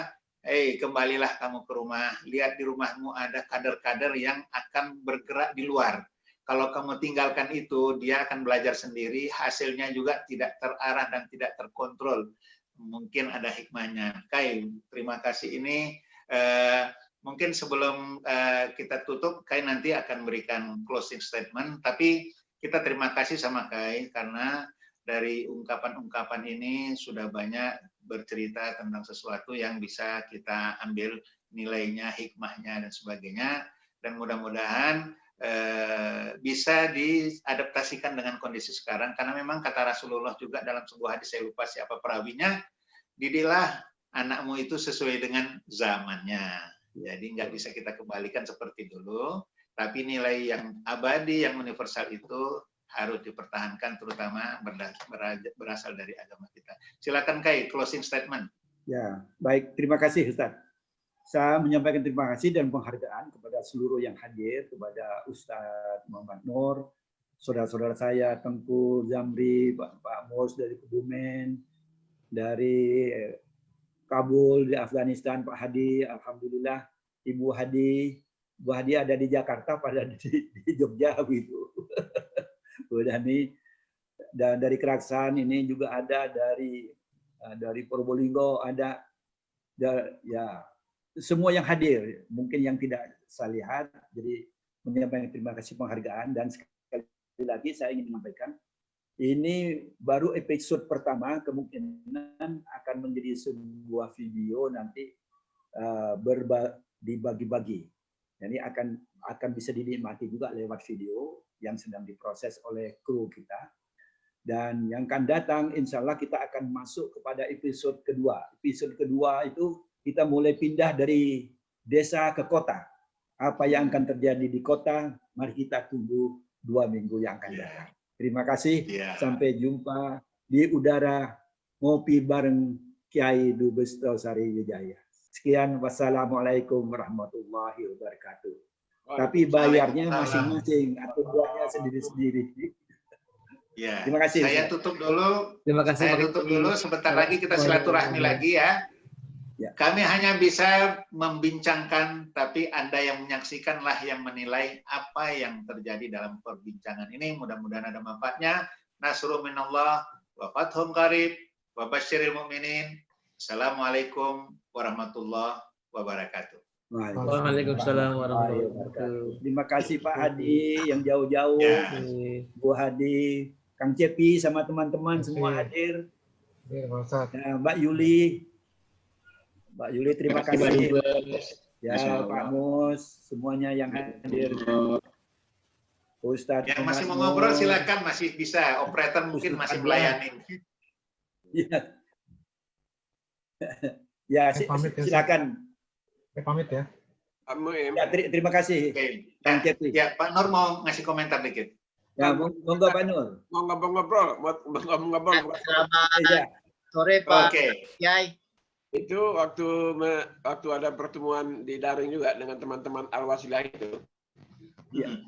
Kembalilah kamu ke rumah, lihat di rumahmu ada kader-kader yang akan bergerak di luar. Kalau kamu tinggalkan itu, dia akan belajar sendiri, hasilnya juga tidak terarah dan tidak terkontrol. Mungkin ada hikmahnya. Kai, terima kasih. Ini mungkin sebelum kita tutup, Kai nanti akan berikan closing statement, tapi kita terima kasih sama Kai, karena dari ungkapan-ungkapan ini sudah banyak bercerita tentang sesuatu yang bisa kita ambil nilainya, hikmahnya, dan sebagainya. Dan mudah-mudahan bisa diadaptasikan dengan kondisi sekarang, karena memang kata Rasulullah juga dalam sebuah hadis, saya lupa siapa perawinya, didilah anakmu itu sesuai dengan zamannya. Jadi nggak bisa kita kembalikan seperti dulu, tapi nilai yang abadi, yang universal itu harus dipertahankan, terutama berasal dari agama kita. Silakan Kai, closing statement. Ya, baik. Terima kasih Ustaz. Saya menyampaikan terima kasih dan penghargaan kepada seluruh yang hadir, kepada Ustaz Muhammad Nur, saudara-saudara saya, Tengku, Zamri, Pak Mos dari Kebumen, dari Kabul, di Afghanistan, Pak Hadi, Alhamdulillah, Ibu Hadi ada di Jakarta, pada di Jogja gitu. Bu Dhani, dan dari Keraksan ini juga ada, dari Probolinggo ada, ya semua yang hadir, mungkin yang tidak saya lihat, jadi menyampaikan terima kasih penghargaan, dan sekali lagi saya ingin menyampaikan, ini baru episode pertama, kemungkinan akan menjadi sebuah video nanti dibagi-bagi. Jadi akan bisa dinikmati juga lewat video yang sedang diproses oleh kru kita. Dan yang akan datang, insya Allah kita akan masuk kepada episode kedua. Episode kedua itu kita mulai pindah dari desa ke kota. Apa yang akan terjadi di kota, mari kita tunggu 2 minggu yang akan datang. Terima kasih. Sampai jumpa di udara ngopi bareng Kiai Dubes Tausari Wijaya. Sekian, wassalamualaikum warahmatullahi wabarakatuh. Tapi bayarnya masing-masing atau buatnya sendiri-sendiri. Ya. Terima kasih. Saya tutup dulu. Terima kasih. Saya tutup dulu. Sebentar lagi kita silaturahmi lagi ya. Kami hanya bisa membincangkan, tapi Anda yang menyaksikanlah yang menilai apa yang terjadi dalam perbincangan ini. Mudah-mudahan ada manfaatnya. Nasrul minallah wa fathun qarib wa basyiril mu'minin. Assalamualaikum warahmatullahi wabarakatuh. Waalaikumsalam warahmatullahi wabarakatuh. Terima kasih Pak Hadi yang jauh-jauh, Bu Hadi, Kang Cepi sama teman-teman semua hadir. Mbak Yuli, terima kasih. Ya Pak Mus, semuanya yang hadir. Ustadz yang masih mau ngobrol silakan, masih bisa. Operator mungkin masih melayani. Ya, silakan. Saya pamit ya. Ya, terima kasih. Ya, Pak Nur mau ngasih komentar dikit. Ya, monggo Pak Nur. Mau ngobrol. Selamat sore Pak Kiai. Itu waktu ada pertemuan di daring juga dengan teman-teman Al-Wasilah itu. Ya.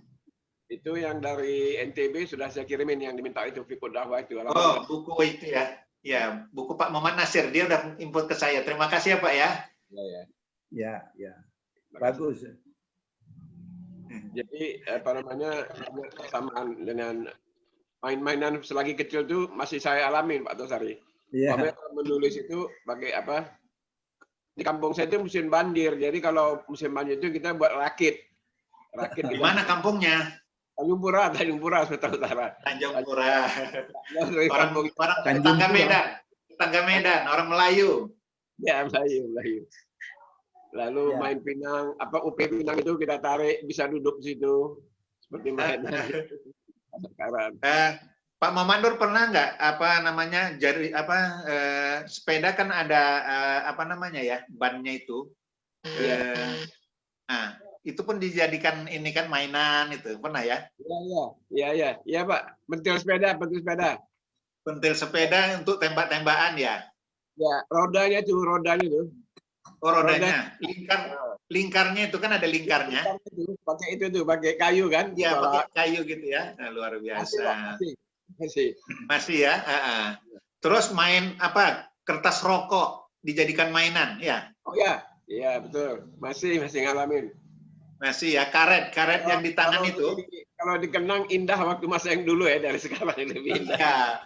Itu yang dari NTB sudah saya kirimin yang diminta itu Fiqh Dakwah itu. Oh, buku itu ya. Ya, buku Pak Muhammad Nasir, dia udah input ke saya. Terima kasih ya Pak ya. Ya. Bagus. Jadi apa namanya, kesamaan dengan main-mainan selagi kecil itu masih saya alamin Pak Tosari. Iya. Menulis itu pakai apa? Di kampung saya itu musim banjir. Jadi kalau musim banjir itu kita buat rakit. Di mana kampungnya? Tanjung Pura, Sumatera Utara. Tanjung Pura. Orang tetangga Medan, orang Melayu. Ya, Melayu. Lalu main pinang, UP Pinang itu kita tarik, bisa duduk di situ seperti main. Pak Muhammad Nur pernah nggak sepeda kan ada bannya itu. Itu pun dijadikan ini kan mainan itu, pernah ya? Iya Pak, pentil sepeda. Pentil sepeda untuk tembak-tembakan ya? Ya, rodanya tuh. Oh, rodanya. Lingkarnya itu kan ada lingkarnya. Pakai itu tuh, pakai kayu kan? Iya, pakai kayu gitu ya. Nah, luar biasa. Masih ya. Terus main kertas rokok dijadikan mainan ya? Oh ya, iya betul. Masih ngalamin. Masih ya, karet yang di tangan itu. Kalau dikenang indah waktu masa yang dulu ya, dari sekarang lebih indah. Ya.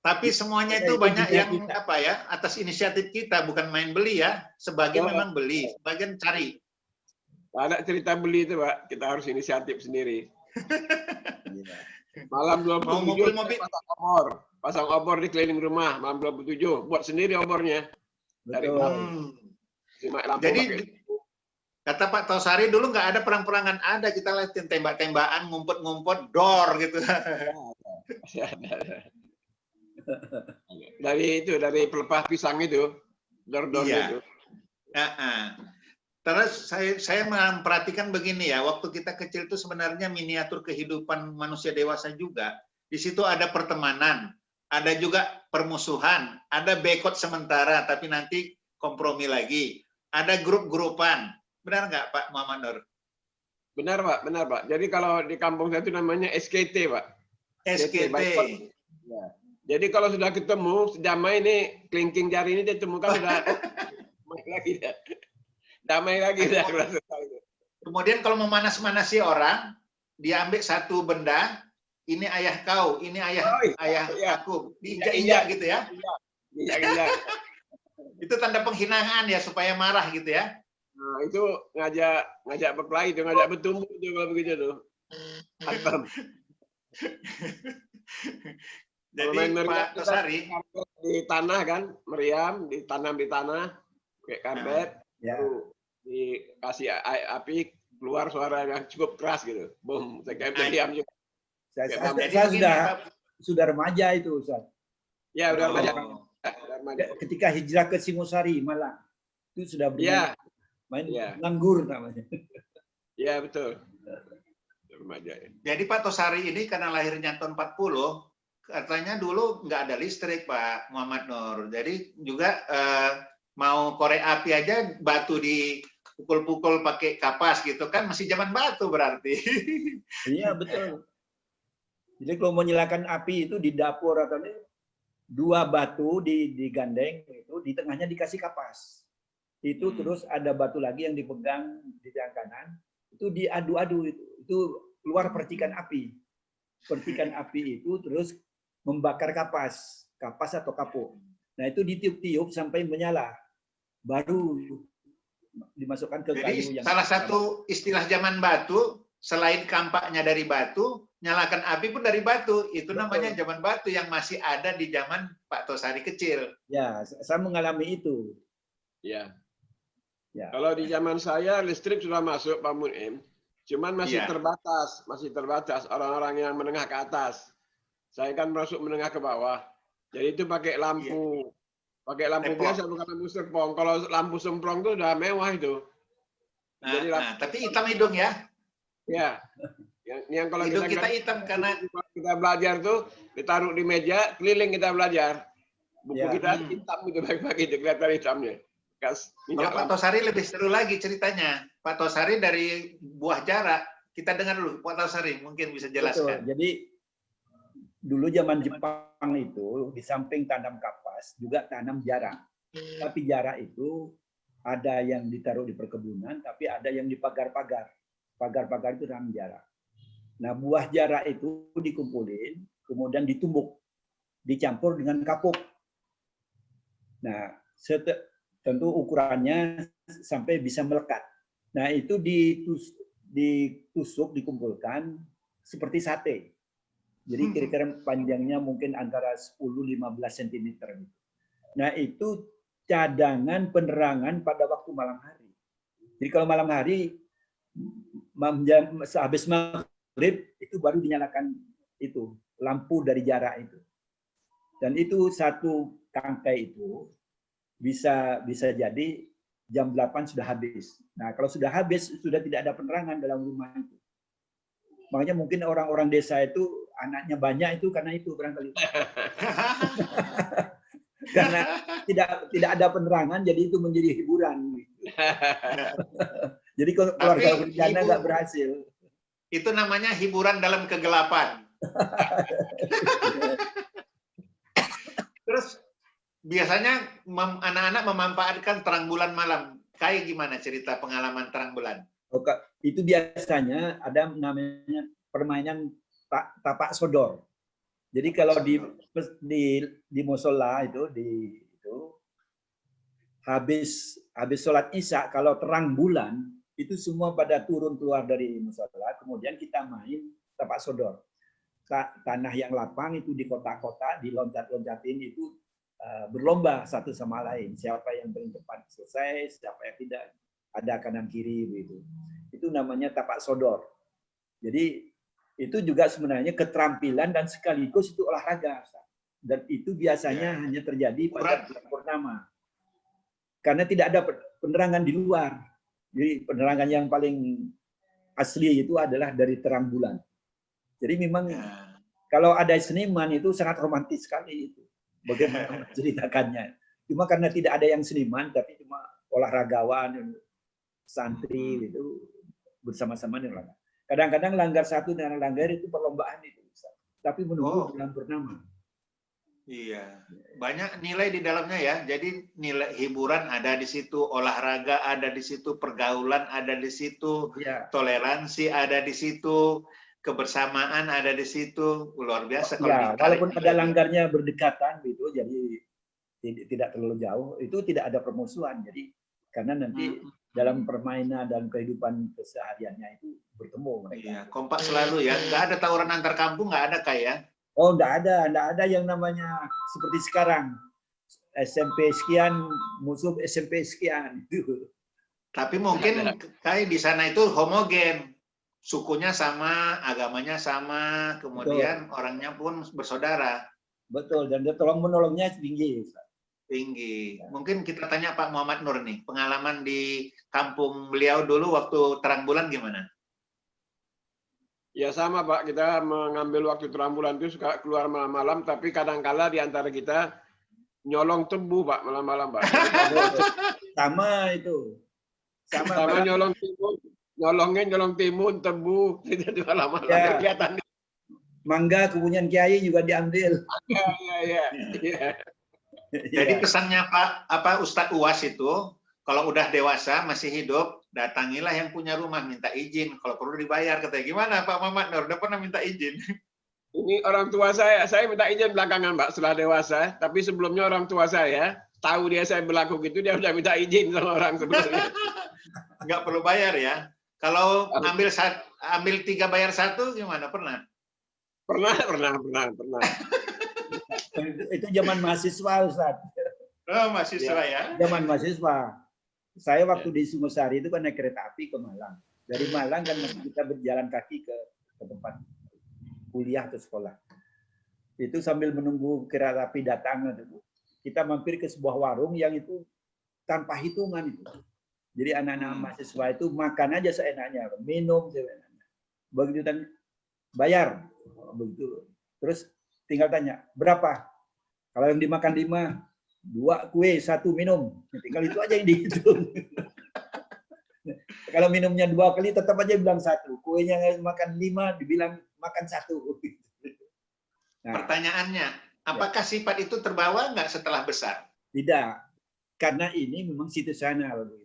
Tapi semuanya itu banyak yang atas inisiatif kita, bukan main beli ya. Sebagian memang beli, sebagian cari. Ada cerita beli itu Pak, kita harus inisiatif sendiri. Malam 27 pasang obor di keliling rumah, malam 27 buat sendiri obornya. Dari jadi kata Pak Tausari dulu nggak ada perang-perangan, ada kita latihan tembak-tembakan, ngumpet-ngumpet, dor gitu. Dari pelepah pisang itu, dor-dor itu. Terus saya memperhatikan begini ya, waktu kita kecil itu sebenarnya miniatur kehidupan manusia dewasa juga. Di situ ada pertemanan, ada juga permusuhan, ada boikot sementara tapi nanti kompromi lagi, ada grup-grupan. Benar nggak Pak Muhammad Nur? Benar Pak, benar Pak. Jadi kalau di kampung saya itu namanya SKT Pak. SKT. Ya. Jadi kalau sudah ketemu, damai ini, kelingking jari ini ditemukan sudah damai lagi dah. Damai lagi dah. Kemudian kalau memanas-manasi orang, dia ambil satu benda, ini ayah kau, ini ayah aku, diinjak-injak gitu ya. Injak-injak. Itu tanda penghinaan ya, supaya marah gitu ya. Nah, itu ngajak berkelahi, itu ngajak bertumbuk itu kalau begitu tuh. Hantam. Jadi Pak Tosari di tanah kan, meriam ditanam di tanah, kayak karpet, baru dikasih api, keluar suara yang cukup keras gitu. Boom, saya kayak meriam juga. Saya sudah remaja itu, Ustaz. Ya, udah remaja. Ketika hijrah ke Singosari, Malang, itu sudah main nganggur namanya. Iya, betul. Remaja. Jadi Pak Tosari ini karena lahirnya tahun 40, katanya dulu nggak ada listrik Pak Muhammad Nur. Jadi juga mau korek api aja batu dipukul-pukul pakai kapas gitu kan, masih zaman batu berarti. Iya, betul. Jadi kalau menyalakan api itu di dapur atau ini, 2 batu digandeng itu, di tengahnya dikasih kapas. Itu terus ada batu lagi yang dipegang di tangan kanan, itu diadu-adu, itu keluar percikan api. Percikan api itu terus membakar kapas atau kapur. Nah, itu ditiup-tiup sampai menyala. Baru dimasukkan ke kayu. Jadi salah satu istilah zaman batu, selain kampaknya dari batu, nyalakan api pun dari batu. Itu namanya zaman batu yang masih ada di zaman Pak Tosari kecil. Ya, saya mengalami itu. Ya. Kalau di zaman saya listrik sudah masuk Pak Munim, cuman masih terbatas orang-orang yang menengah ke atas. Saya kan masuk menengah ke bawah, jadi itu pakai lampu, biasa bukan lampu semprong. Kalau lampu semprong itu udah mewah itu. Jadi tapi hitam hidung ya? Ya, yang kalau hidung kita hitam karena kita belajar tuh ditaruh di meja, keliling kita belajar. Buku kita hitam itu pagi-pagi itu kelihatan hitamnya. Kalau Pak Tosari lebih seru lagi ceritanya. Pak Tosari dari buah jarak. Kita dengar dulu, Pak Tosari mungkin bisa jelaskan. Betul. Jadi dulu zaman Jepang itu di samping tanam kapas juga tanam jarak. Tapi jarak itu ada yang ditaruh di perkebunan, tapi ada yang di pagar-pagar. Pagar-pagar itu tanam jarak. Nah, buah jarak itu dikumpulin, kemudian ditumbuk, dicampur dengan kapuk. Nah, tentu ukurannya sampai bisa melekat. Nah, itu ditusuk, dikumpulkan seperti sate. Jadi kira-kira panjangnya mungkin antara 10-15 cm. Nah, itu cadangan penerangan pada waktu malam hari. Jadi kalau malam hari, habis maghrib, itu baru dinyalakan itu, lampu dari jarak itu. Dan itu satu tangkai itu, bisa jadi jam 8 sudah habis. Nah, kalau sudah habis, sudah tidak ada penerangan dalam rumah itu. Makanya mungkin orang-orang desa itu anaknya banyak itu karena itu barangkali. Karena tidak ada penerangan, jadi itu menjadi hiburan. Jadi keluarga berencana nggak berhasil. Itu namanya hiburan dalam kegelapan. Terus biasanya anak-anak memanfaatkan terang bulan malam. Kayak gimana cerita pengalaman terang bulan? Itu biasanya ada namanya permainan tapak sodor. Jadi kalau di musola itu habis sholat isya, kalau terang bulan itu semua pada turun keluar dari musola, kemudian kita main tapak sodor. Tanah yang lapang itu di kota-kota diloncat-loncatin itu. Berlomba satu sama lain, siapa yang paling cepat selesai, siapa yang tidak, ada kanan kiri begitu. Itu namanya tapak sodor. Jadi itu juga sebenarnya keterampilan dan sekaligus itu olahraga. Dan itu biasanya hanya terjadi pada bulan purnama. Karena tidak ada penerangan di luar. Jadi penerangan yang paling asli itu adalah dari terang bulan. Jadi memang Kalau ada seniman itu sangat romantis sekali itu. Bagaimana menceritakannya. Cuma karena tidak ada yang seniman, tapi cuma olahragawan, santri itu bersama-sama nih langgar. Kadang-kadang langgar satu dan langgar itu perlombaan itu, tapi menunggu bulan purnama. Iya, banyak nilai di dalamnya ya. Jadi nilai hiburan ada di situ, olahraga ada di situ, pergaulan ada di situ, toleransi ada di situ, kebersamaan ada di situ. Luar biasa kalau ya, walaupun ada langgarnya berdekatan gitu, jadi tidak terlalu jauh, itu tidak ada permusuhan. Jadi karena nanti dalam permainan dan kehidupan kesehariannya itu bertemu mereka. Iya, kompak selalu ya. Nggak ada tawuran antar kampung, nggak ada kayak. Oh, enggak ada yang namanya seperti sekarang. SMP sekian, musuh SMP sekian. Tapi mungkin kayak di sana itu homogen. Sukunya sama, agamanya sama, kemudian orangnya pun bersaudara. Betul, dan dia tolong-menolongnya tinggi. Tinggi. Mungkin kita tanya Pak Muhammad Nur nih, pengalaman di kampung beliau dulu waktu terang bulan gimana? Ya sama Pak, kita mengambil waktu terang bulan itu suka keluar malam-malam, tapi kadang-kala di antara kita nyolong tebu Pak, malam-malam Pak. Sama itu. Sama nyolong timun, nyolong timun, tebu, jadi malam-malam ya. kelihatan. Mangga kebunyan Kiai juga diambil. Iya. Jadi pesannya Pak Ustadz Uwas itu, kalau udah dewasa masih hidup, datangilah yang punya rumah, minta izin. Kalau perlu dibayar, katanya. Gimana Pak Muhammad Nur? Udah pernah minta izin? Ini orang tua saya minta izin belakangan Pak, setelah dewasa. Tapi sebelumnya orang tua saya, tahu dia saya berlaku gitu, dia udah minta izin sama orang sebelumnya. Nggak perlu bayar ya? Kalau ambil 3 bayar 1, gimana? Pernah? Pernah. Itu zaman mahasiswa, Ustaz. Oh, mahasiswa ya? Zaman mahasiswa. Saya waktu di Sungosari itu kan naik kereta api ke Malang. Dari Malang kan kita berjalan kaki ke tempat kuliah atau sekolah. Itu sambil menunggu kereta api datang, kita mampir ke sebuah warung yang itu tanpa hitungan itu. Jadi anak-anak mahasiswa itu makan aja seenaknya, minum seenaknya. Begitu dan bayar, begitu. Terus tinggal tanya berapa? Kalau yang dimakan 5, 2 kue, 1 minum. Tinggal itu aja yang dihitung. Kalau minumnya 2 kali tetap aja bilang 1. Kuenya makan 5 dibilang makan 1. Nah, pertanyaannya, apakah sifat itu terbawa nggak setelah besar? Tidak. Karena ini memang situasional begitu.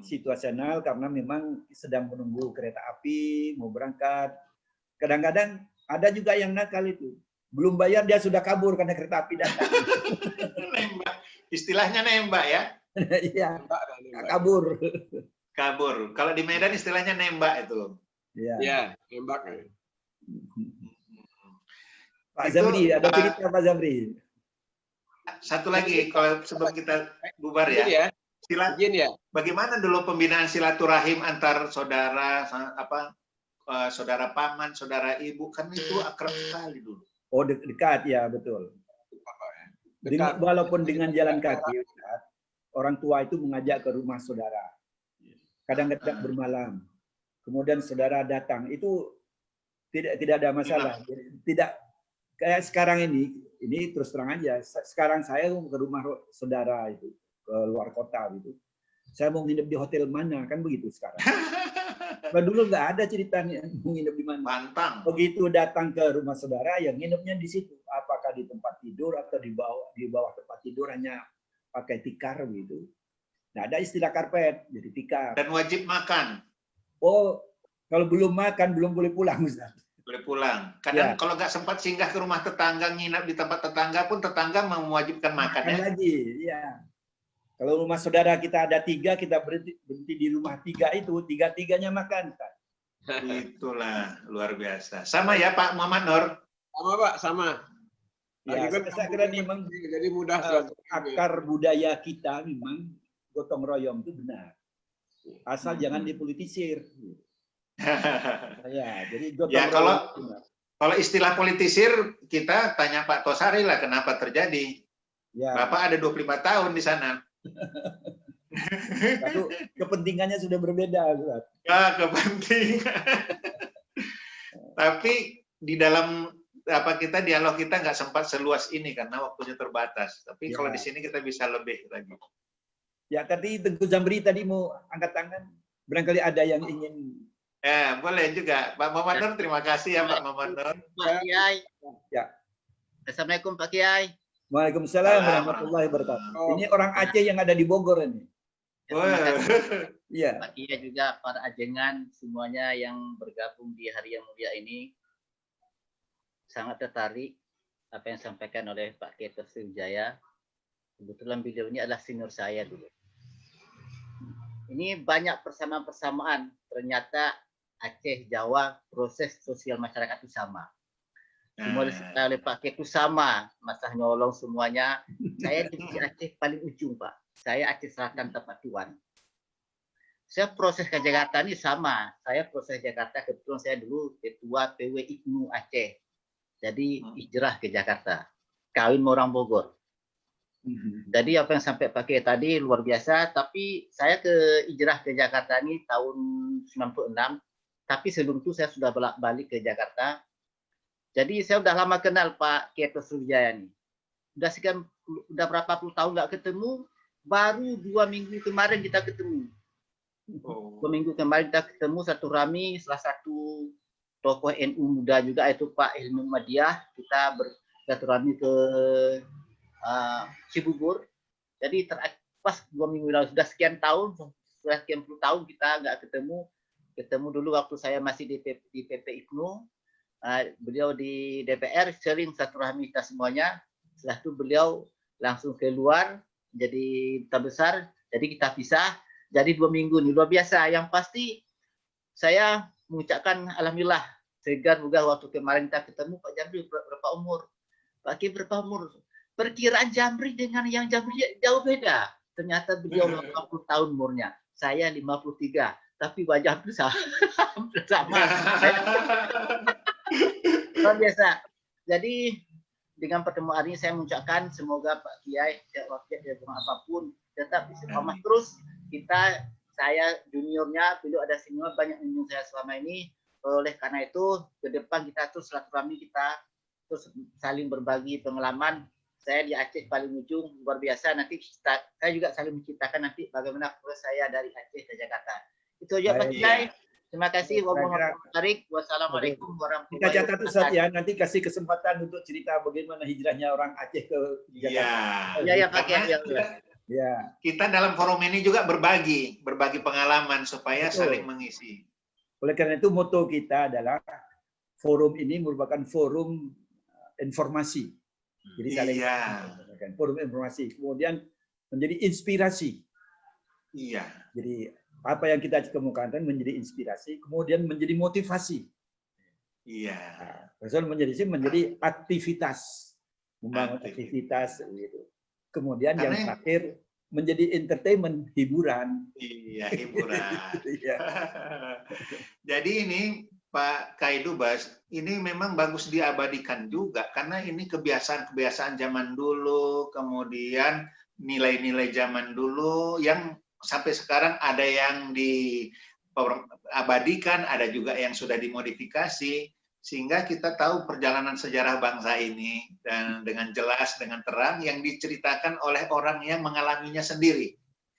Situasional karena memang sedang menunggu kereta api mau berangkat. Kadang-kadang ada juga yang nakal itu. Belum bayar dia sudah kabur karena kereta api datang. Nembak. Istilahnya nembak ya? Iya, kabur. Kabur. Kalau di Medan istilahnya nembak itu. Iya, nembak. Pak Zamri, ada cerita Pak Zamri. Satu lagi, kalau sebelum kita bubar ya. Bagaimana dulu pembinaan silaturahim antar saudara, saudara paman, saudara ibu, kan itu akrab sekali dulu. Oh, dekat ya, betul. Walaupun dengan jalan kaki, orang tua itu mengajak ke rumah saudara. Kadang-kadang bermalam. Kemudian saudara datang, itu tidak ada masalah. Tidak kayak sekarang ini terus terang aja. Sekarang saya ke rumah saudara itu ke luar kota gitu. Saya mau nginep di hotel mana, kan begitu sekarang. Nah, dulu nggak ada ceritanya mau nginep di mana. Pantang. Begitu datang ke rumah saudara, yang nginepnya di situ. Apakah di tempat tidur atau di bawah tempat tidur hanya pakai tikar gitu. Nah, ada istilah karpet, jadi tikar. Dan wajib makan. Oh, kalau belum makan belum boleh pulang, Ustaz. Boleh pulang. Kadang kalau nggak sempat singgah ke rumah tetangga, nginap di tempat tetangga pun tetangga mewajibkan makan ya. Lagi, iya. Kalau rumah saudara kita ada 3, kita berhenti di rumah 3 itu, 3-3-nya makan. Itulah luar biasa. Sama ya Pak Muhammad Nur? Sama Pak, sama. Ya, saya kira memang jadi mudah akar budaya kita memang gotong royong itu benar. Asal jangan dipolitisir. Ya, jadi gotong royong. Kalau istilah politisir, kita tanya Pak Tosari lah kenapa terjadi. Ya. Bapak ada 25 tahun di sana. Lalu kepentingannya sudah berbeda, Ustaz. Ya, kepentingan. Tapi di dalam kita dialog kita nggak sempat seluas ini karena waktunya terbatas. Tapi Ya. kalau di sini kita bisa lebih lagi. Ya, tadi Tengku Zamri tadi mau angkat tangan. Barangkali ada yang ingin. Ya, boleh juga. Pak Muhammad Nur, terima kasih ya Pak Muhammad Nur. Pak Kiai. Ya. Assalamualaikum Pak Kiai. Waalaikumsalam warahmatullahi wabarakatuh. Ini orang Aceh yang ada di Bogor ini. Terima kasih Iya. Pak Kiai juga para ajengan semuanya yang bergabung di hari yang mulia ini. Sangat tertarik apa yang disampaikan oleh Pak Kiai Sriwijaya. Kebetulan beliau ini adalah senior saya dulu. Ini banyak persamaan-persamaan. Ternyata Aceh, Jawa, proses sosial masyarakat itu sama. Semua disebutkan oleh Pak Kiai itu sama. Masalah nyolong semuanya. Saya di Aceh paling ujung, Pak. Saya Aceh Selatan tempat Tuan. Saya proses ke Jakarta ini sama. Saya proses Jakarta, kebetulan saya dulu ketua PW IPNU Aceh. Jadi hijrah ke Jakarta. Kawin sama orang Bogor. Jadi apa yang sampai pakai tadi luar biasa, tapi saya hijrah ke Jakarta ini tahun 96, tapi sebelum itu saya sudah balik ke Jakarta. Jadi saya udah lama kenal Pak Kiai Sriwijaya ini. Udah berapa puluh tahun nggak ketemu, baru 2 minggu kemarin kita ketemu. 2 minggu kemarin kita ketemu satu rami, salah satu tokoh NU muda juga itu Pak Ilmu Madiah. Kita bersilaturahmi ke Cibubur. Jadi pas 2 minggu lalu sudah sekian tahun, sudah sekian puluh tahun kita nggak ketemu. Ketemu dulu waktu saya masih di PP IPNU, beliau di DPR sering silaturahmi kita semuanya. Setelah itu beliau langsung keluar jadi duta besar. Jadi kita pisah. Jadi 2 minggu ini luar biasa. Yang pasti saya mengucapkan alhamdulillah segar bugar waktu kemarin kita ketemu Pak Jamri berapa umur? Pak Kiai berapa umur? Perkiraan Jamri dengan yang Jamri jauh beda. Ternyata beliau 80 tahun umurnya. Saya 53. Tapi wajah itu sama. Luar biasa. Jadi dengan pertemuan ini saya mengucapkan semoga Pak Kiai waktu apapun tetap istiqomah terus. Saya juniornya, beliau ada senior banyak menyuruh saya selama ini. Oleh karena itu ke depan kita terus silaturahmi, kita terus saling berbagi pengalaman. Saya di Aceh paling ujung luar biasa. Nanti saya juga saling menceritakan nanti bagaimana proses saya dari Aceh ke Jakarta. Itu aja Pak Kiai. Terima kasih. Wassalamualaikum warahmatullahi Kita catat wabarakatuh. Ustaz ya, nanti kasih kesempatan untuk cerita bagaimana hijrahnya orang Aceh ke Jakarta. Iya Pak Kiai. Ya. Kita dalam forum ini juga berbagi pengalaman supaya Betul. saling mengisi. Oleh karena itu moto kita adalah forum ini merupakan forum informasi. Jadi saling forum informasi, kemudian menjadi inspirasi. Iya. Jadi apa yang kita kemukakan menjadi inspirasi, kemudian menjadi motivasi. Iya. Nah, menjadi aktivitas, membangun aktivitas gitu. Kemudian yang terakhir menjadi entertainment, hiburan. Iya, hiburan. Iya. Jadi ini Pak Kaidubas, ini memang bagus diabadikan juga karena ini kebiasaan-kebiasaan zaman dulu, kemudian nilai-nilai zaman dulu yang sampai sekarang ada yang diabadikan, ada juga yang sudah dimodifikasi, sehingga kita tahu perjalanan sejarah bangsa ini dan dengan jelas, dengan terang yang diceritakan oleh orang yang mengalaminya sendiri.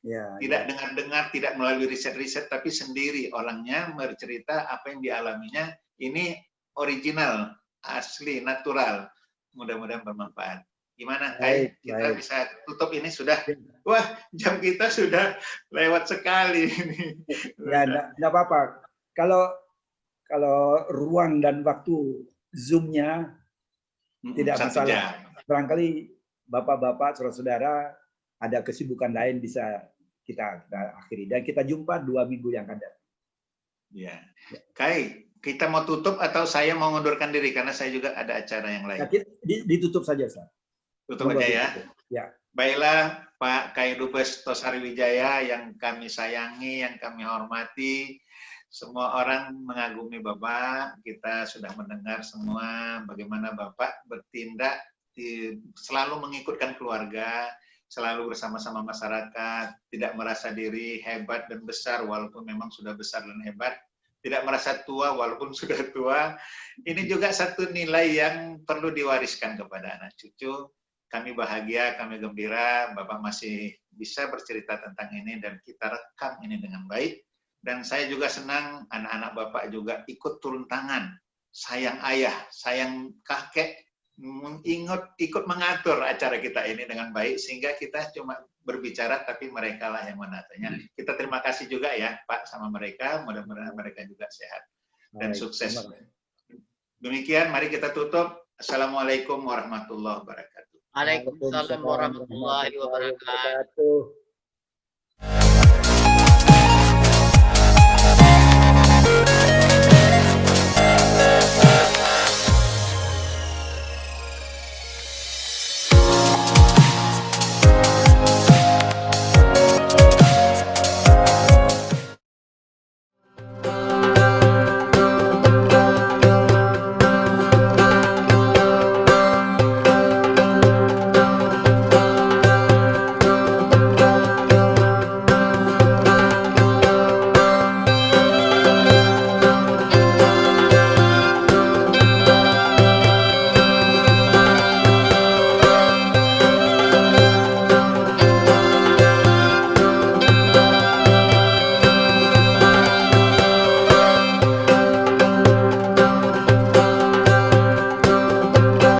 Ya, tidak dengar-dengar, tidak melalui riset-riset, tapi sendiri orangnya bercerita apa yang dialaminya. Ini original, asli, natural. Mudah-mudahan bermanfaat. Gimana, Kai? Kita bisa tutup ini sudah. Wah, jam kita sudah lewat sekali ini. Ya, enggak apa-apa. Kalau ruang dan waktu Zoom-nya tidak masalah. Barangkali Bapak-bapak, saudara-saudara ada kesibukan lain bisa kita akhiri. Dan kita jumpa 2 minggu yang akan datang. Ya. Kai, kita mau tutup atau saya mau mengundurkan diri karena saya juga ada acara yang lain. Ditutup saja, Ustaz. Tutup aja ya. Ya. Baiklah Pak Kaidubes Sriwijaya yang kami sayangi, yang kami hormati. Semua orang mengagumi Bapak. Kita sudah mendengar semua bagaimana Bapak bertindak selalu mengikutkan keluarga, selalu bersama-sama masyarakat, tidak merasa diri hebat dan besar walaupun memang sudah besar dan hebat. tidak merasa tua walaupun sudah tua. Ini juga satu nilai yang perlu diwariskan kepada anak cucu. Kami bahagia, kami gembira, Bapak masih bisa bercerita tentang ini dan kita rekam ini dengan baik. Dan saya juga senang anak-anak Bapak juga ikut turun tangan, sayang ayah, sayang kakek, ikut mengatur acara kita ini dengan baik, sehingga kita cuma berbicara tapi mereka lah yang menatanya. Kita terima kasih juga ya Pak sama mereka, mudah-mudahan mereka juga sehat dan sukses. Demikian, mari kita tutup. Assalamualaikum warahmatullahi wabarakatuh. Waalaikumsalam warahmatullahi wabarakatuh.